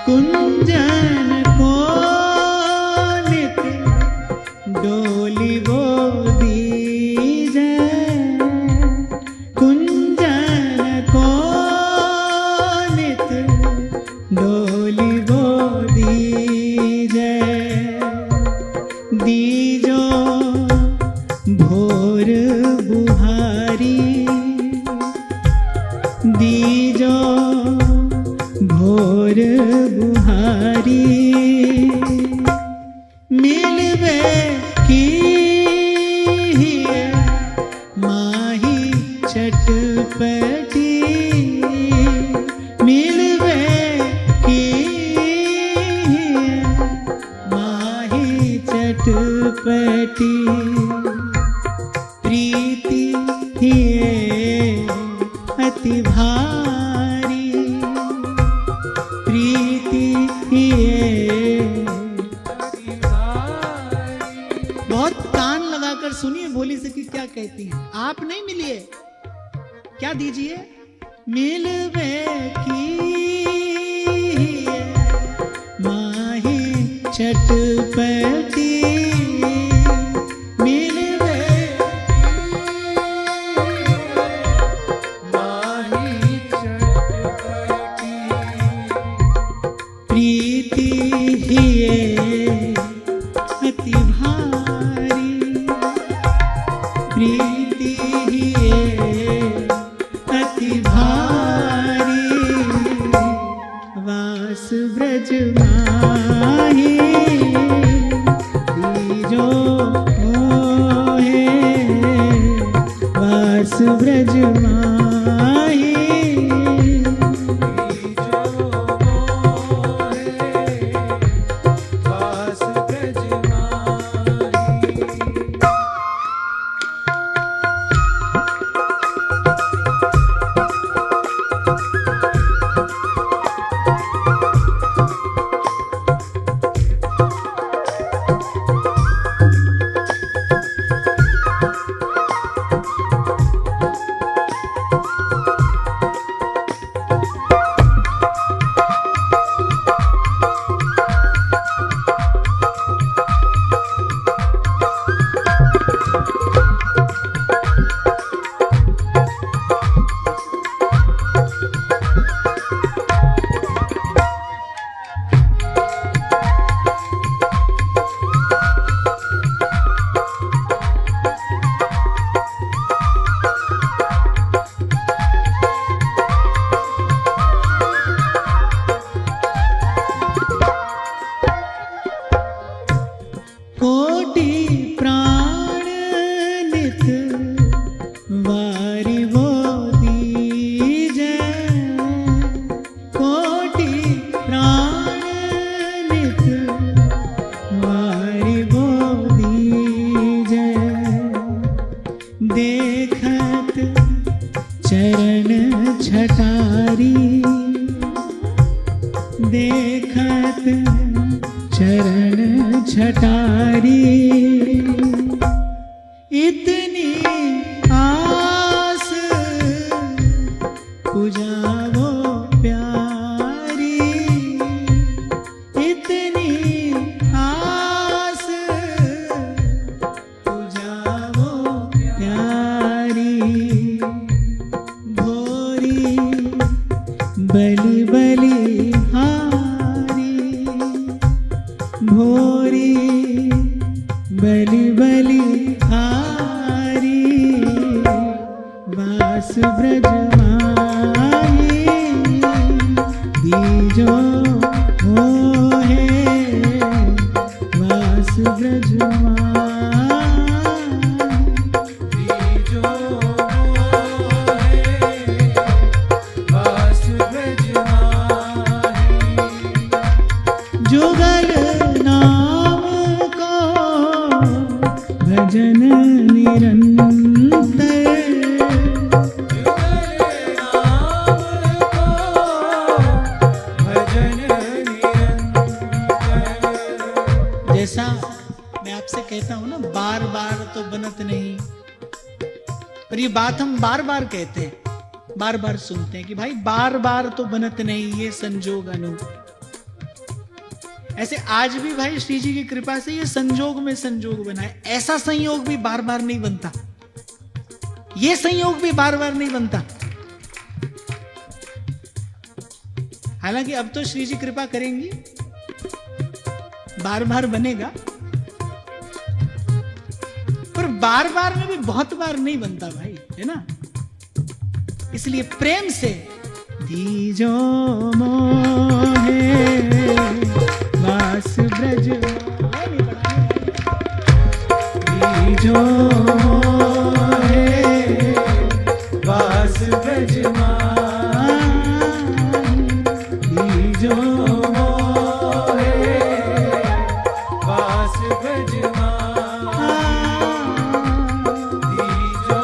कुंजन को नित डोली वो दीजे, कुंजन को नित डोली वो दीजे, दीजो भोर बुहारी, दीजो भोर बुहारी, मिलवे की भारी, प्रीति ये बहुत कान लगाकर सुनिए भोली सखी क्या कहती हैं। आप नहीं मिलिए, क्या दीजिए? मिलवे की माही चटपटी, मिलवे माही चटपटी, प्रीति ये अति भारी, प्रीति ये अति भारी, वास ब्रज माही दीजो मोहे, वास ब्रज माही जो मोहे वास ब्रज माही। कोटि प्राण नित वारि वो दीजै, कोटि प्राण नित वारि वो दीजै, देखत चरण छटारी, देखत चरण छटारी, इतनी आस पुजावो प्यारी, इतनी आस पुजावो प्यारी, भोरी बलि बलि हारी, भोरी बलि बलि हारी, वास ब्रज माही दीजो मोहे, वास ब्रज माही जो मोहे वास ब्रज माही। जुगल नाम को भजन निरंतर, जैसा मैं आपसे कहता हूं ना, बार बार तो बनत नहीं, पर ये बात हम बार बार कहते हैं, बार बार सुनते हैं कि भाई बार बार तो बनत नहीं ये संजोग अनु। ऐसे आज भी भाई श्री जी की कृपा से ये संजोग में संजोग बना है। ऐसा संयोग भी बार बार नहीं बनता, ये संयोग भी बार बार नहीं बनता। हालांकि अब तो श्री जी कृपा करेंगी, बार बार बनेगा, पर बार बार में भी बहुत बार नहीं बनता भाई, है ना। इसलिए प्रेम से दीजो मोहे वास ब्रज, दीजो मोहे वास ब्रज दीजो मोहे वास ब्रज दीजो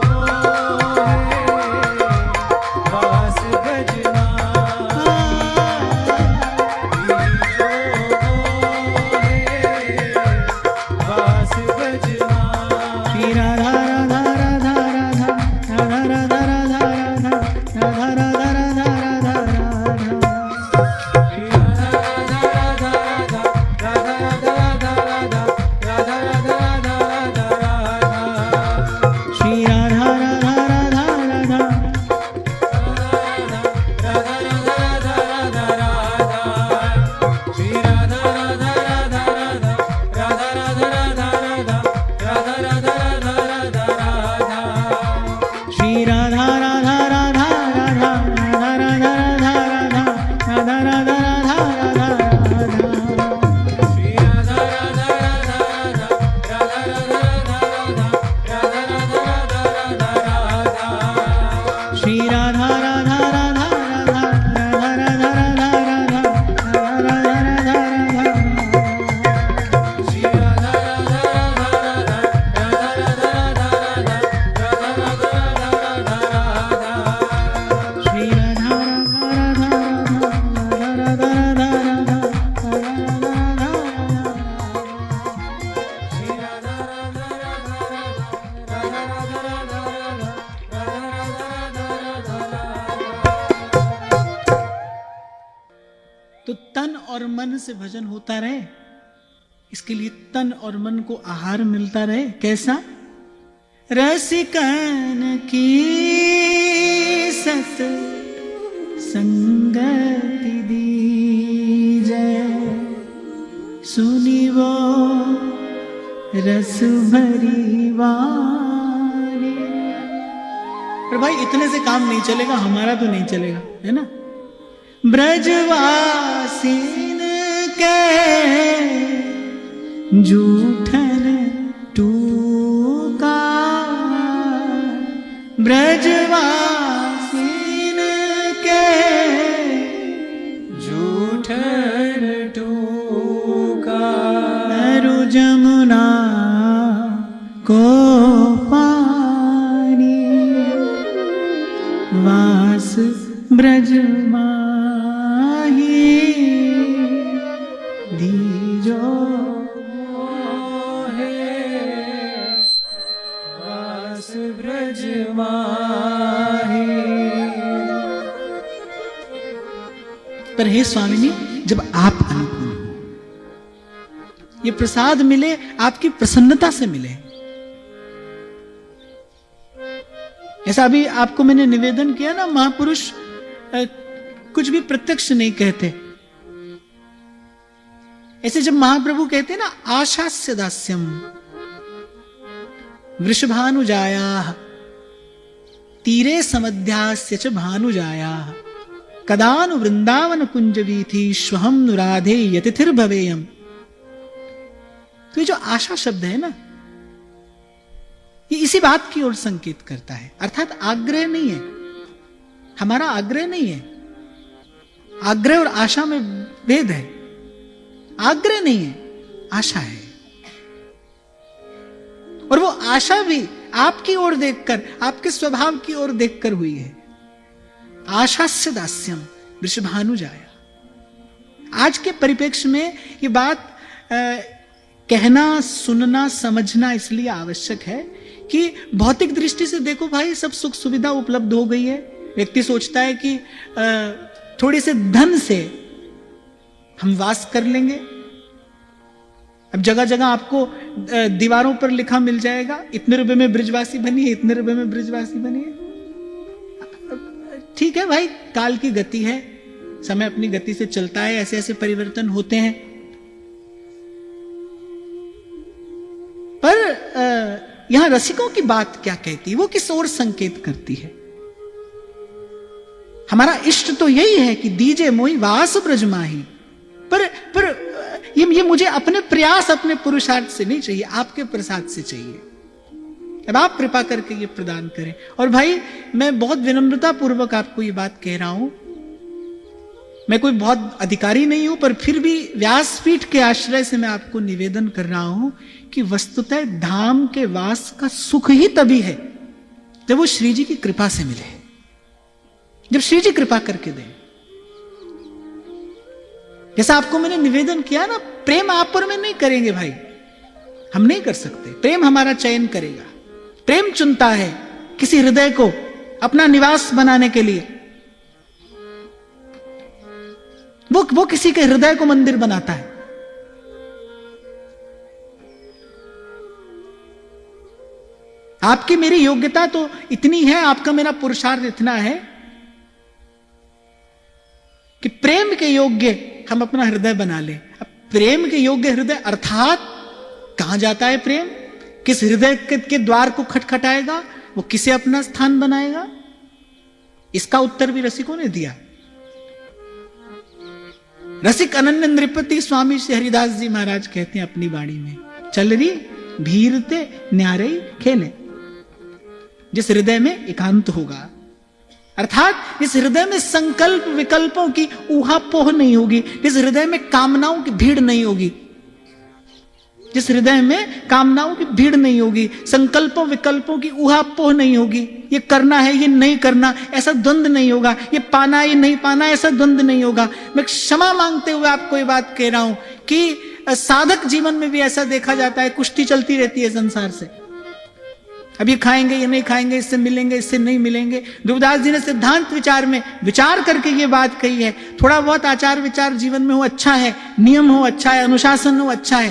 मोहे वास तो तन और मन से भजन होता रहे, इसके लिए तन और मन को आहार मिलता रहे। कैसा? रसिकन की सत संगति दीजै, सुनी वो रस भरी वाणी। पर भाई इतने से काम नहीं चलेगा, हमारा तो नहीं चलेगा, है ना। ब्रजवासीन के जूठन टूका, ब्रजवासीन के जूठन टूका, अरु जमुना को पानी, वास ब्रज माही दीजो ब्रज माही। पर हे स्वामिनी, जब आप अनुकूल हो, ये प्रसाद मिले आपकी प्रसन्नता से मिले। ऐसा अभी आपको मैंने निवेदन किया ना, महापुरुष कुछ भी प्रत्यक्ष नहीं कहते। ऐसे जब महाप्रभु कहते ना, आशास्य दास्यम वृषभानुजायाः तीरे समध्यास्य च भानुजायाः, कदानु वृंदावन कुंज वीथीष्वहं नुराधे यतिथिर्भवेयम्। तो ये जो आशा शब्द है ना, ये इसी बात की ओर संकेत करता है। अर्थात आग्रह नहीं है, हमारा आग्रह नहीं है। आग्रह और आशा में भेद है। आग्रह नहीं है, आशा है। और वो आशा भी आपकी ओर देखकर, आपके स्वभाव की ओर देखकर हुई है। आशास्य दास्यम वृषभानुजाया। आज के परिप्रेक्ष्य में ये बात कहना, सुनना, समझना इसलिए आवश्यक है कि भौतिक दृष्टि से देखो भाई, सब सुख सुविधा उपलब्ध हो गई है। व्यक्ति सोचता है कि थोड़े से धन से हम वास कर लेंगे। अब जगह जगह आपको दीवारों पर लिखा मिल जाएगा, इतने रुपए में ब्रिजवासी बनिए, इतने रुपए में ब्रिजवासी बनिए। ठीक है भाई, काल की गति है, समय अपनी गति से चलता है, ऐसे ऐसे परिवर्तन होते हैं। पर यहां रसिकों की बात क्या कहती है, वो किस ओर संकेत करती है? हमारा इष्ट तो यही है कि दीजे मोहि वास ब्रज माही। पर ये मुझे अपने प्रयास, अपने पुरुषार्थ से नहीं चाहिए, आपके प्रसाद से चाहिए। अब आप कृपा करके ये प्रदान करें। और भाई, मैं बहुत विनम्रता पूर्वक आपको ये बात कह रहा हूं, मैं कोई बहुत अधिकारी नहीं हूं, पर फिर भी व्यासपीठ के आश्रय से मैं आपको निवेदन कर रहा हूं कि वस्तुतः धाम के वास का सुख ही तभी है जब वो श्री जी की कृपा से मिले, जब श्री जी कृपा करके दें। जैसा आपको मैंने निवेदन किया ना, प्रेम आप पर में नहीं करेंगे भाई, हम नहीं कर सकते। प्रेम हमारा चयन करेगा। प्रेम चुनता है किसी हृदय को अपना निवास बनाने के लिए। वो किसी के हृदय को मंदिर बनाता है। आपकी मेरी योग्यता तो इतनी है, आपका मेरा पुरुषार्थ इतना है कि प्रेम के योग्य हम अपना हृदय बना लें। अब प्रेम के योग्य हृदय अर्थात कहां जाता है प्रेम? किस हृदय के द्वार को खटखटाएगा? वो किसे अपना स्थान बनाएगा? इसका उत्तर भी रसिकों ने दिया। रसिक अनन्य नृपति स्वामी श्री हरिदास जी महाराज कहते हैं अपनी वाणी में, चल रही भीरते न्यारे खेले। जिस हृदय में एकांत होगा, अर्थात जिस हृदय में संकल्प विकल्पों की ऊहापोह नहीं होगी, जिस हृदय में कामनाओं की भीड़ नहीं होगी, जिस हृदय में कामनाओं की भीड़ नहीं होगी, संकल्पों विकल्पों की ऊहापोह नहीं होगी, ये करना है ये नहीं करना ऐसा द्वंद नहीं होगा, ये पाना ये नहीं पाना ऐसा द्वंद नहीं होगा। मैं क्षमा मांगते हुए आपको ये बात कह रहा हूं कि साधक जीवन में भी ऐसा देखा जाता है, कुश्ती चलती रहती है संसार से। अब ये खाएंगे ये नहीं खाएंगे, इससे मिलेंगे इससे नहीं मिलेंगे। ध्रुवदास जी ने सिद्धांत विचार में विचार करके ये बात कही है, थोड़ा बहुत आचार विचार जीवन में हो अच्छा है, नियम हो अच्छा है, अनुशासन हो अच्छा है,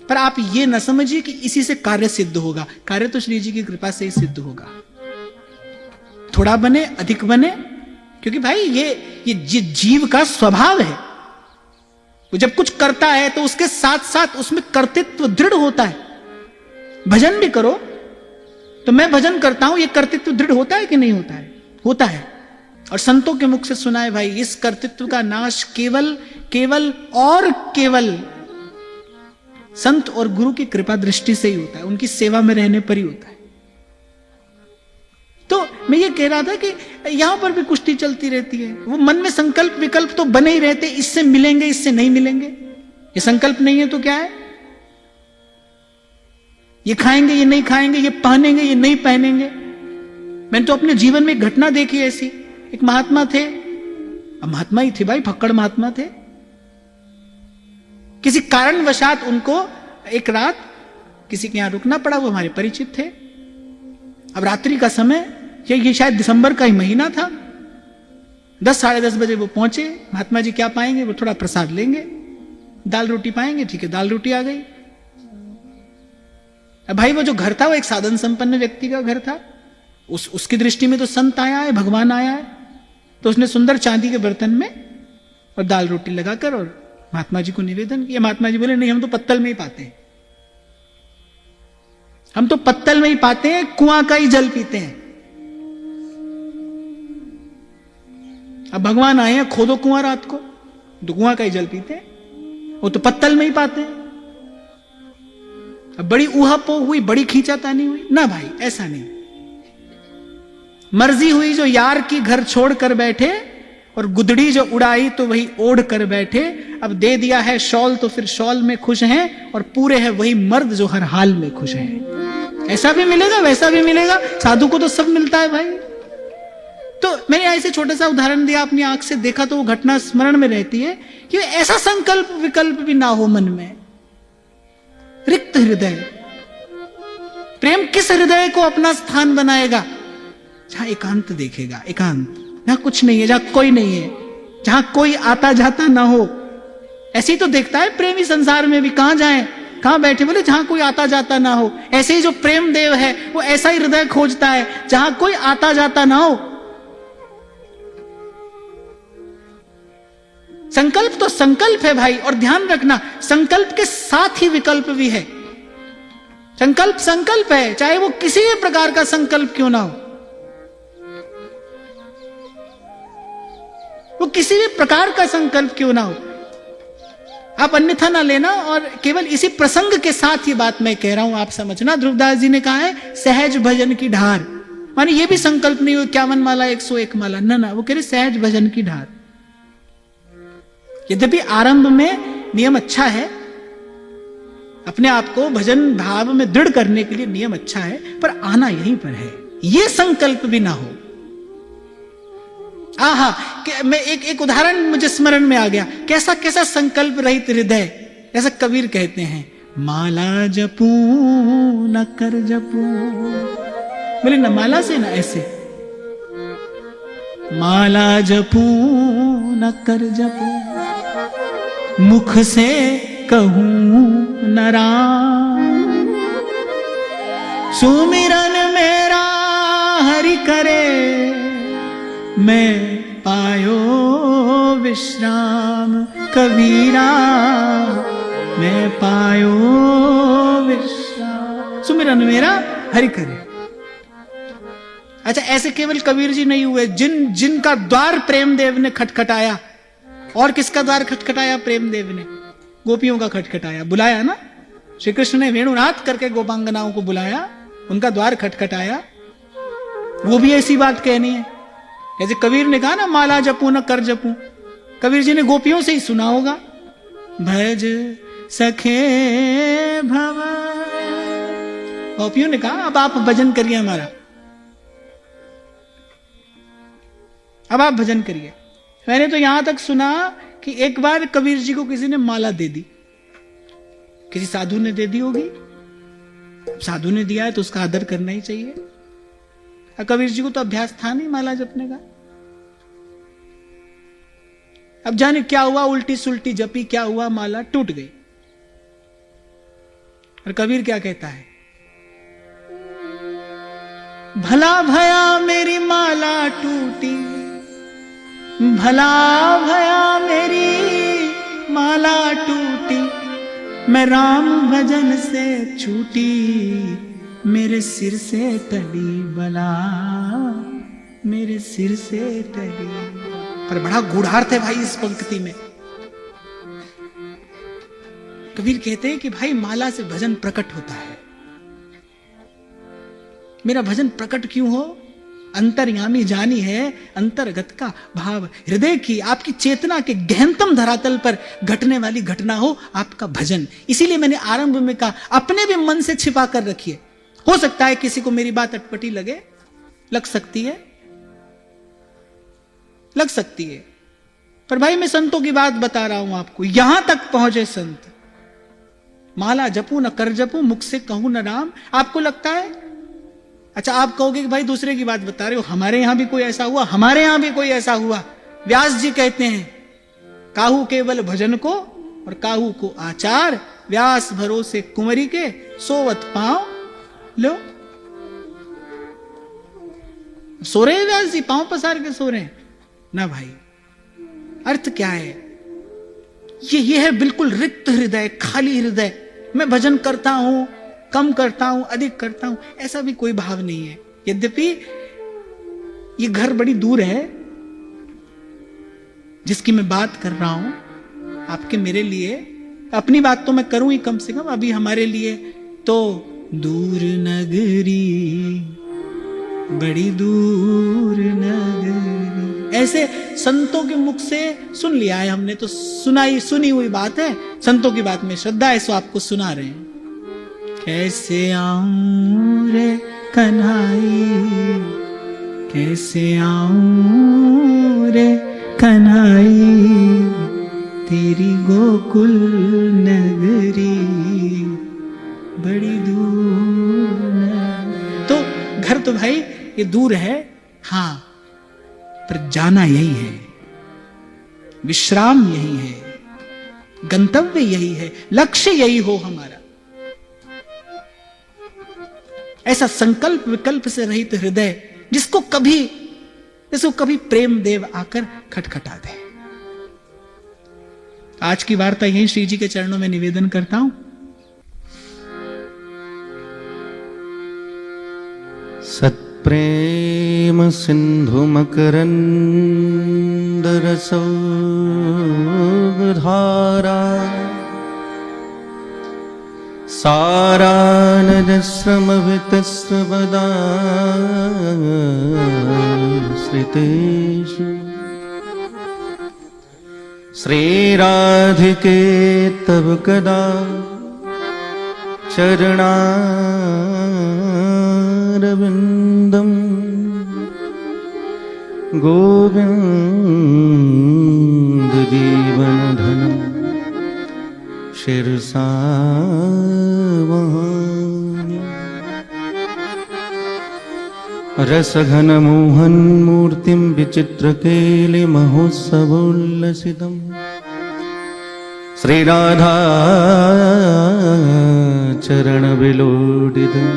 पर आप ये न समझिए कि इसी से कार्य सिद्ध होगा। कार्य तो श्री जी की कृपा से ही सिद्ध होगा। थोड़ा बने अधिक बने, क्योंकि भाई ये जीव का स्वभाव है। वो जब कुछ करता है तो उसके साथ साथ उसमें कर्तृत्व दृढ़ होता है। भजन भी करो तो मैं भजन करता हूं, ये कर्तृत्व दृढ़ होता है कि नहीं होता है? होता है। और संतों के मुख से सुना है भाई, इस कर्तृत्व का नाश केवल संत और गुरु की कृपा दृष्टि से ही होता है, उनकी सेवा में रहने पर ही होता है। तो मैं ये कह रहा था कि यहां पर भी कुश्ती चलती रहती है। वो मन में संकल्प विकल्प तो बने ही रहते, इससे मिलेंगे इससे नहीं मिलेंगे। ये संकल्प नहीं है तो क्या है? ये खाएंगे ये नहीं खाएंगे, ये पहनेंगे ये नहीं पहनेंगे। मैंने तो अपने जीवन में एक घटना देखी ऐसी। एक महात्मा थे, अब महात्मा ही थे भाई, फक्कड़ महात्मा थे। किसी कारणवशात उनको एक रात किसी के यहां रुकना पड़ा। वो हमारे परिचित थे। अब रात्रि का समय, ये शायद दिसंबर का ही महीना था। 10 साढ़े 10 बजे वो पहुंचे। महात्मा जी क्या पाएंगे? वो थोड़ा प्रसाद लेंगे, दाल रोटी पाएंगे। ठीक है, दाल रोटी आ गई। अब भाई वो जो घर था वो एक साधन संपन्न व्यक्ति का घर था। उसकी दृष्टि में तो संत आया है, भगवान आया है। तो उसने सुंदर चांदी के बर्तन में और दाल रोटी लगाकर और महात्मा जी को निवेदन किया। महात्मा जी बोले नहीं, हम तो पत्तल में ही पाते हैं, हम तो पत्तल में ही पाते हैं, कुआं का ही जल पीते हैं। अब भगवान आए हैं, खोदो कुआं रात को, तो कुआं का ही जल पीते हैं, वो तो पत्तल में ही पाते हैं। अब बड़ी ऊहापोह हुई, बड़ी खींचातानी हुई ना भाई, ऐसा नहीं। मर्जी हुई जो यार की घर छोड़ कर बैठे, और गुदड़ी जो उड़ाई तो वही ओढ़ कर बैठे। अब दे दिया है शॉल तो फिर शॉल में खुश हैं, और पूरे हैं वही मर्द जो हर हाल में खुश हैं। ऐसा भी मिलेगा वैसा भी मिलेगा, साधु को तो सब मिलता है भाई। तो मैंने ऐसे छोटा सा उदाहरण दिया, अपनी आंख से देखा तो वो घटना स्मरण में रहती है कि ऐसा संकल्प विकल्प भी ना हो मन में। रिक्त हृदय, प्रेम किस हृदय को अपना स्थान बनाएगा? जहां एकांत देखेगा, एकांत, जहां कुछ नहीं है, जहां कोई नहीं है, जहां कोई आता जाता ना हो। ऐसे ही तो देखता है प्रेमी संसार में भी, कहां जाएं, कहां बैठे? बोले जहां कोई आता जाता ना हो। ऐसे ही जो प्रेम देव है वो ऐसा ही हृदय खोजता है जहां कोई आता जाता ना हो। संकल्प तो संकल्प है भाई, और ध्यान रखना संकल्प के साथ ही विकल्प भी है। संकल्प संकल्प है, चाहे वो किसी भी प्रकार का संकल्प क्यों ना हो, वो किसी भी प्रकार का संकल्प क्यों ना हो, आप अन्यथा ना लेना। और केवल इसी प्रसंग के साथ ये बात मैं कह रहा हूं, आप समझना। ध्रुवदास जी ने कहा है सहज भजन की ढार, माने ये भी संकल्प नहीं हो 51 माला 101 माला, ना, वो कह रहे सहज भजन की ढार। यद्यपि आरंभ में नियम अच्छा है, अपने आप को भजन भाव में दृढ़ करने के लिए नियम अच्छा है, पर आना यहीं पर है। ये संकल्प भी ना हो। आहा, मैं एक उदाहरण मुझे स्मरण में आ गया। कैसा कैसा संकल्प रहित हृदय, ऐसा कबीर कहते हैं, माला जपू न कर जपू। बोले ना माला से ना ऐसे, माला जपू न कर जपू, मुख से कहूं न राम, सुमिरन मेरा हरि करे, मैं पायो विश्राम कबीरा, मैं पायो विश्राम, सुमिरन मेरा हरि करे। अच्छा, ऐसे केवल कबीर जी नहीं हुए, जिनका द्वार प्रेमदेव ने खटखटाया। और किसका द्वार खटखटाया प्रेमदेव ने? गोपियों का खटखटाया, बुलाया ना। श्री कृष्ण ने वेणुनाथ करके गोपांगनाओं को बुलाया, उनका द्वार खटखटाया। वो भी ऐसी बात कहनी है, जैसे कबीर ने कहा ना माला जपू न कर जपू, कबीर जी ने गोपियों से ही सुना होगा, भज सखे भव। गोपियों ने कहा अब आप भजन करिए हमारा, अब आप भजन करिए। मैंने तो यहां तक सुना कि एक बार कबीर जी को किसी ने माला दे दी, किसी साधु ने दे दी होगी। साधु ने दिया है तो उसका आदर करना ही चाहिए। कबीर जी को तो अभ्यास था नहीं माला जपने का। अब जाने क्या हुआ, उल्टी सुल्टी जपी, क्या हुआ, माला टूट गई। और कबीर क्या कहता है, भला भया मेरी माला टूटी, भला भया मेरी माला टूटी, मैं राम भजन से छूटी, मेरे सिर से टली बला, मेरे सिर से टली। पर बड़ा गूढ़ार्थ है भाई इस पंक्ति में। कबीर कहते हैं कि भाई माला से भजन प्रकट होता है। मेरा भजन प्रकट क्यों हो? अंतर्यामी जानी है अंतर्गत का भाव, हृदय की, आपकी चेतना के गहनतम धरातल पर घटने वाली घटना हो आपका भजन। इसीलिए मैंने आरंभ में कहा, अपने भी मन से छिपा कर रखिए। हो सकता है किसी को मेरी बात अटपटी लगे, लग सकती है, लग सकती है, पर भाई मैं संतों की बात बता रहा हूं आपको। यहां तक पहुंचे संत, माला जपू न कर जपू, मुख से कहूं न नाम। आपको लगता है, अच्छा आप कहोगे कि भाई दूसरे की बात बता रहे हो, हमारे यहां भी कोई ऐसा हुआ, हमारे यहां भी कोई ऐसा हुआ। व्यास जी कहते हैं, काहू केवल भजन को और काहू को आचार, व्यास भरोसे कुंवरी के, सोवत पांव लो। सो रहे व्यास जी, पांव पसार के सो रहे हैं ना भाई। अर्थ क्या है? ये है बिल्कुल रिक्त हृदय, खाली हृदय। मैं भजन करता हूं, कम करता हूं, अधिक करता हूं, ऐसा भी कोई भाव नहीं है। यद्यपि ये घर बड़ी दूर है जिसकी मैं बात कर रहा हूं, आपके मेरे लिए, अपनी बात तो मैं करूं ही कम से कम, अभी हमारे लिए तो दूर नगरी, बड़ी दूर नगरी, ऐसे संतों के मुख से सुन लिया है हमने, तो सुनी हुई बात है। संतों की बात में श्रद्धा है, सो आपको सुना रहे हैं। कैसे आऊं रे कन्हाई, कैसे आऊं रे कन्हाई, तेरी गोकुल नगरी बड़ी दूर नगरी। तो घर तो भाई ये दूर है, हां, पर जाना यही है, विश्राम यही है, गंतव्य यही है, लक्ष्य यही हो हमारा। ऐसा संकल्प विकल्प से रहित हृदय जिसको कभी प्रेम देव आकर खटखटा दे। आज की वार्ता यही श्री जी के चरणों में निवेदन करता हूं। सत्प्रेम सिंधु मकरंद रसो धारा, सारानदस्रमवितस्रवदाश्रितेषु, श्रीराधिके तव कदा चरणारविन्दम्, गोविन्द जीवनधनम् शिरसा वहामि। रसघन मोहन मूर्तिं विचित्रकेलि महोत्सवोल्लसितम्, श्रीराधा चरण विलोडितं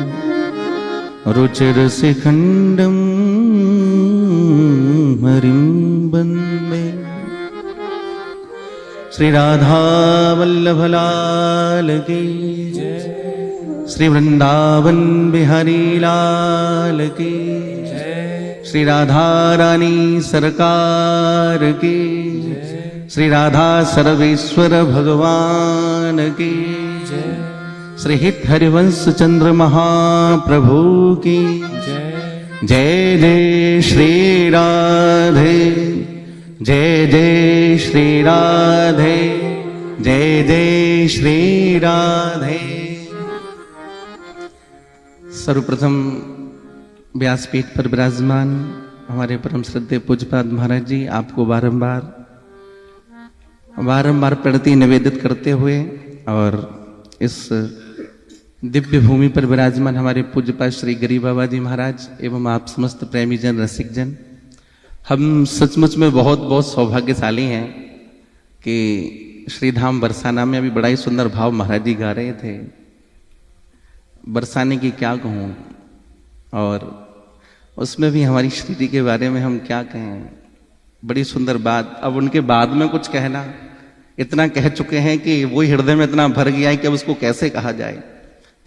रुचिरसिखण्डं हरिं वन्दे। श्री राधा वल्लभ लाल की जय, श्री वृंदावन बिहारी लाल की जय, श्री राधा रानी सरकार की जय, श्री राधा सर्वेश्वर भगवान की जय, श्री हित हरिवंश चंद्र महाप्रभु की जय। जय जय श्री राधे, जय जय श्री राधे, जय जय श्री राधे। सर्वप्रथम व्यासपीठ पर विराजमान हमारे परम श्रद्धेय पूज्यपाद महाराज जी, आपको बारंबार प्रणति निवेदित करते हुए और इस दिव्य भूमि पर विराजमान हमारे पूज्यपाद श्री गरीब बाबा जी महाराज एवं आप समस्त प्रेमी जन, रसिक जन, हम सचमुच में बहुत बहुत सौभाग्यशाली हैं कि श्रीधाम बरसाना में अभी बड़ा ही सुंदर भाव महाराज जी गा रहे थे। बरसाने की क्या कहूँ, और उसमें भी हमारी श्री जी के बारे में हम क्या कहें, बड़ी सुंदर बात। अब उनके बाद में कुछ कहना, इतना कह चुके हैं कि वो हृदय में इतना भर गया है कि अब उसको कैसे कहा जाए,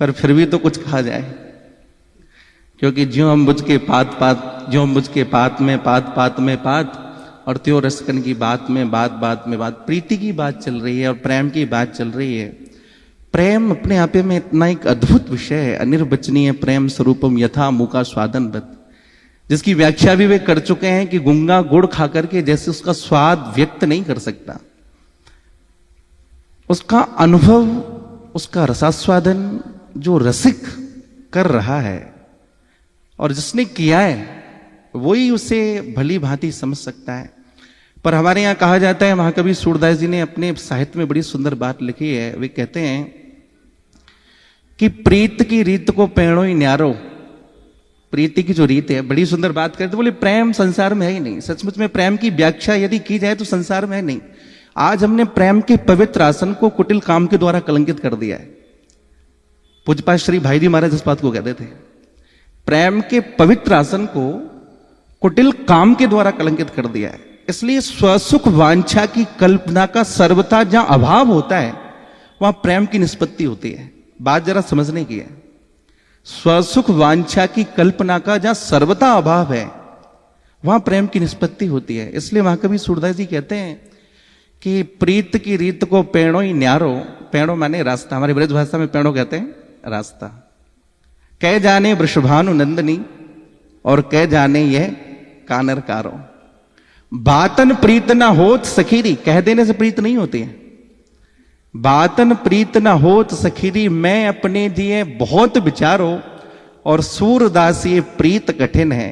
पर फिर भी तो कुछ कहा जाए, क्योंकि ज्यों हम बुझ के पात पात, ज्यों हम बुझ के पात में पात, और त्यों रसकन की बात में बात में बात, प्रीति की बात चल रही है और प्रेम की बात चल रही है। प्रेम अपने आप में इतना एक अद्भुत विषय है, अनिर्वचनीय प्रेम स्वरूपम यथा मूका स्वादनवत, जिसकी व्याख्या भी वे कर चुके हैं कि गुंगा गुड़ खा करके जैसे उसका स्वाद व्यक्त नहीं कर सकता, उसका अनुभव, उसका रसास्वादन जो रसिक कर रहा है और जिसने किया है वही उसे भली भांति समझ सकता है। पर हमारे यहाँ कहा जाता है, महाकवि सूरदास जी ने अपने साहित्य में बड़ी सुंदर बात लिखी है। वे कहते हैं कि प्रीत की रीत को पेणो ही न्यारो, प्रीति की जो रीत है, बड़ी सुंदर बात करते, बोले प्रेम संसार में है ही नहीं। सचमुच में प्रेम की व्याख्या यदि की जाए तो संसार में है नहीं। आज हमने प्रेम के पवित्र आसन को कुटिल काम के द्वारा कलंकित कर दिया है। पूज्यपाद श्री भाई जी महाराज इस बात को कहते थे, प्रेम के पवित्र आसन को कुटिल काम के द्वारा कलंकित कर दिया है। इसलिए स्वसुख वांछा की कल्पना का सर्वथा जहां अभाव होता है वहां प्रेम की निष्पत्ति होती है। बात जरा समझने की है। स्वसुख वांछा की कल्पना का जहां सर्वथा अभाव है वहां प्रेम की निष्पत्ति होती है। इसलिए महाकवि सूरदास जी कहते हैं कि प्रीत की रीत को पेणो ही न्यारो, पेणो माने रास्ता, हमारी ब्रज भाषा में पेणो कहते हैं रास्ता। कह जाने वृषभानु नंदनी और कह जाने यह कानर कारो, बातन प्रीत ना होत सखीरी, कह देने से प्रीत नहीं होती है। बातन प्रीत ना होत सखीरी, मैं अपने दिए बहुत विचारो, और सूरदास ये प्रीत कठिन है,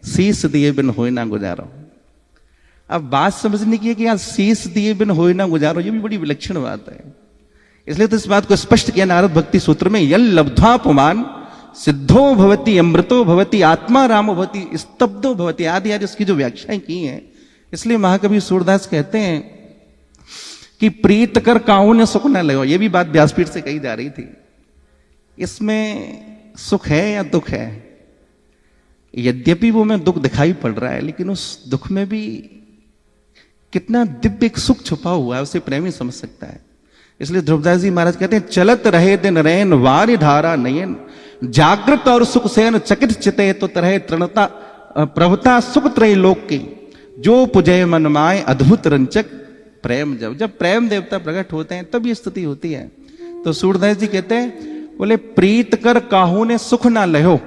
शीस दिए बिन होए ना गुजारो। अब बात समझने की है कि यार शीस दिए बिन होए ना गुजारो, ये भी बड़ी विलक्षण बात है। इसलिए तो इस बात को स्पष्ट किया नारद भक्ति सूत्र में, यल लब्ध्वा पुमान सिद्धो भवती अमृतो भवती आत्मा रामो भवती स्तब्धो भवती, आदि आदि उसकी जो व्याख्याएं की हैं। इसलिए महाकवि सूरदास कहते हैं कि प्रीत कर काहू ने सुख न लयो, ये भी बात व्यासपीठ से कही जा रही थी। इसमें सुख है या दुख है? यद्यपि वो में दुख दिखाई पड़ रहा है, लेकिन उस दुख में भी कितना दिव्य एक सुख छुपा हुआ है, उसे प्रेमी समझ सकता है। इसलिए ध्रुवदास जी महाराज कहते हैं, चलत रहे दिन रैन वारि धारा नयन, जागृत और सुख सेन चकित चिते, तो तरह तृणता प्रभुता सुख त्रय लोक की, जो पुजय मन माय अद्भुत रंचक प्रेम। जब प्रेम देवता प्रकट होते हैं तब ये स्थिति होती है। तो सूरदास जी कहते हैं, बोले प्रीत कर काहू ने सुख ना लहो,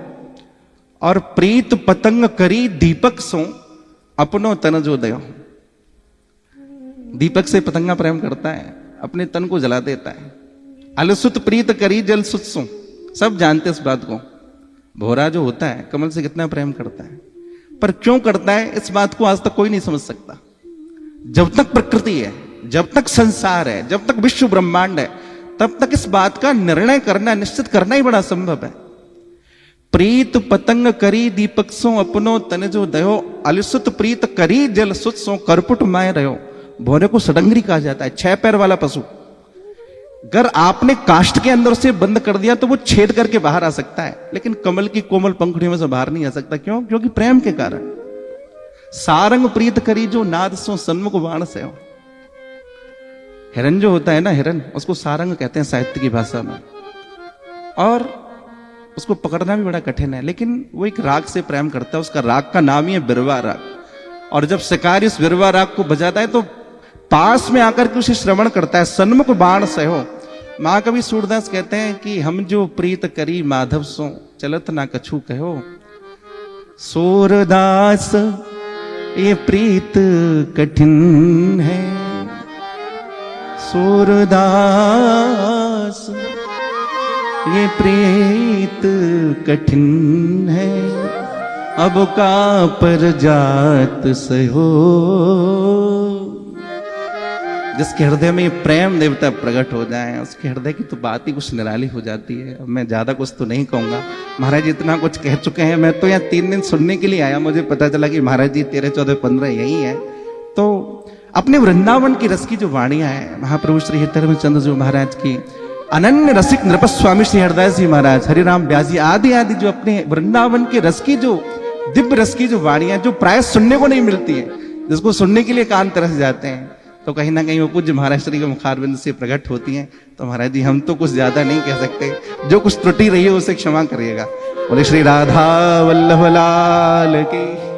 और प्रीत पतंग करी दीपक सो अपनो तन जो दयो। दीपक से पतंगा प्रेम करता है, अपने तन को जला देता है। अलसुत प्रीत करी जल सुत सो, सब जानते इस बात को। भोरा जो होता है कमल से कितना प्रेम करता है, पर क्यों करता है इस बात को आज तक कोई नहीं समझ सकता। जब तक प्रकृति है, जब तक संसार है, जब तक विश्व ब्रह्मांड है, तब तक इस बात का निर्णय करना, निश्चित करना ही बड़ा संभव है। प्रीत पतंग करी दीपक सो अपनो तन जो दयो, अलसुत प्रीत करी जल सुत सो करपुट माय रहो। भोरे को सडंगरी कहा जाता है, 6 पैर वाला पशु। अगर आपने काष्ठ के अंदर से बंद कर दिया तो वो छेद करके बाहर आ सकता है, लेकिन कमल की कोमल पंखुड़ियों में से बाहर नहीं आ सकता। क्यों? क्योंकि प्रेम के कारण। सारंग प्रीत करी जो नाद सो सन्मुख बाण से हो। हिरन जो होता है ना, हिरन, उसको सारंग कहते हैं साहित्य की भाषा में, और उसको पकड़ना भी बड़ा कठिन है, लेकिन वो एक राग से प्रेम करता है। उसका राग का नाम ही है बिरवा राग। और जब शिकारी इस बिरवा राग को बजाता है तो पास में आकर के उसे श्रवण करता है, सन्मुख बाण से हो। महाकवि सूरदास कहते हैं कि हम जो प्रीत करी माधव सो, चलत ना कछु कहो। सूरदास ये प्रीत कठिन है, सूरदास ये प्रीत कठिन है, अब का पर जात से हो। जिसके हृदय में प्रेम देवता प्रकट हो जाए, उसके हृदय की तो बात ही कुछ निराली हो जाती है। अब मैं ज्यादा कुछ तो नहीं कहूंगा, महाराज जी इतना कुछ कह चुके हैं। मैं तो यहाँ 3 दिन सुनने के लिए आया, मुझे पता चला कि महाराज जी 13, 14, 15 यही है। तो अपने वृंदावन की रस की जो वाणियां हैं, महाप्रभु श्री धर्मचंद्र जी महाराज की, अनन्य रसिक नृपस्वामी श्री हरदास जी महाराज, हरिराम व्यास जी आदि आदि जो अपने वृंदावन के रस की जो दिव्य रस की जो वाणियां जो प्राय सुनने को नहीं मिलती है, जिसको सुनने के लिए कान तरस जाते हैं, तो कहीं ना कहीं वो पूज्य महाराज श्री के मुखारविंद से प्रकट होती हैं। तो महाराज जी हम तो कुछ ज्यादा नहीं कह सकते, जो कुछ त्रुटि रही है उसे क्षमा करिएगा। बोले श्री राधा वल्लभ लाल की।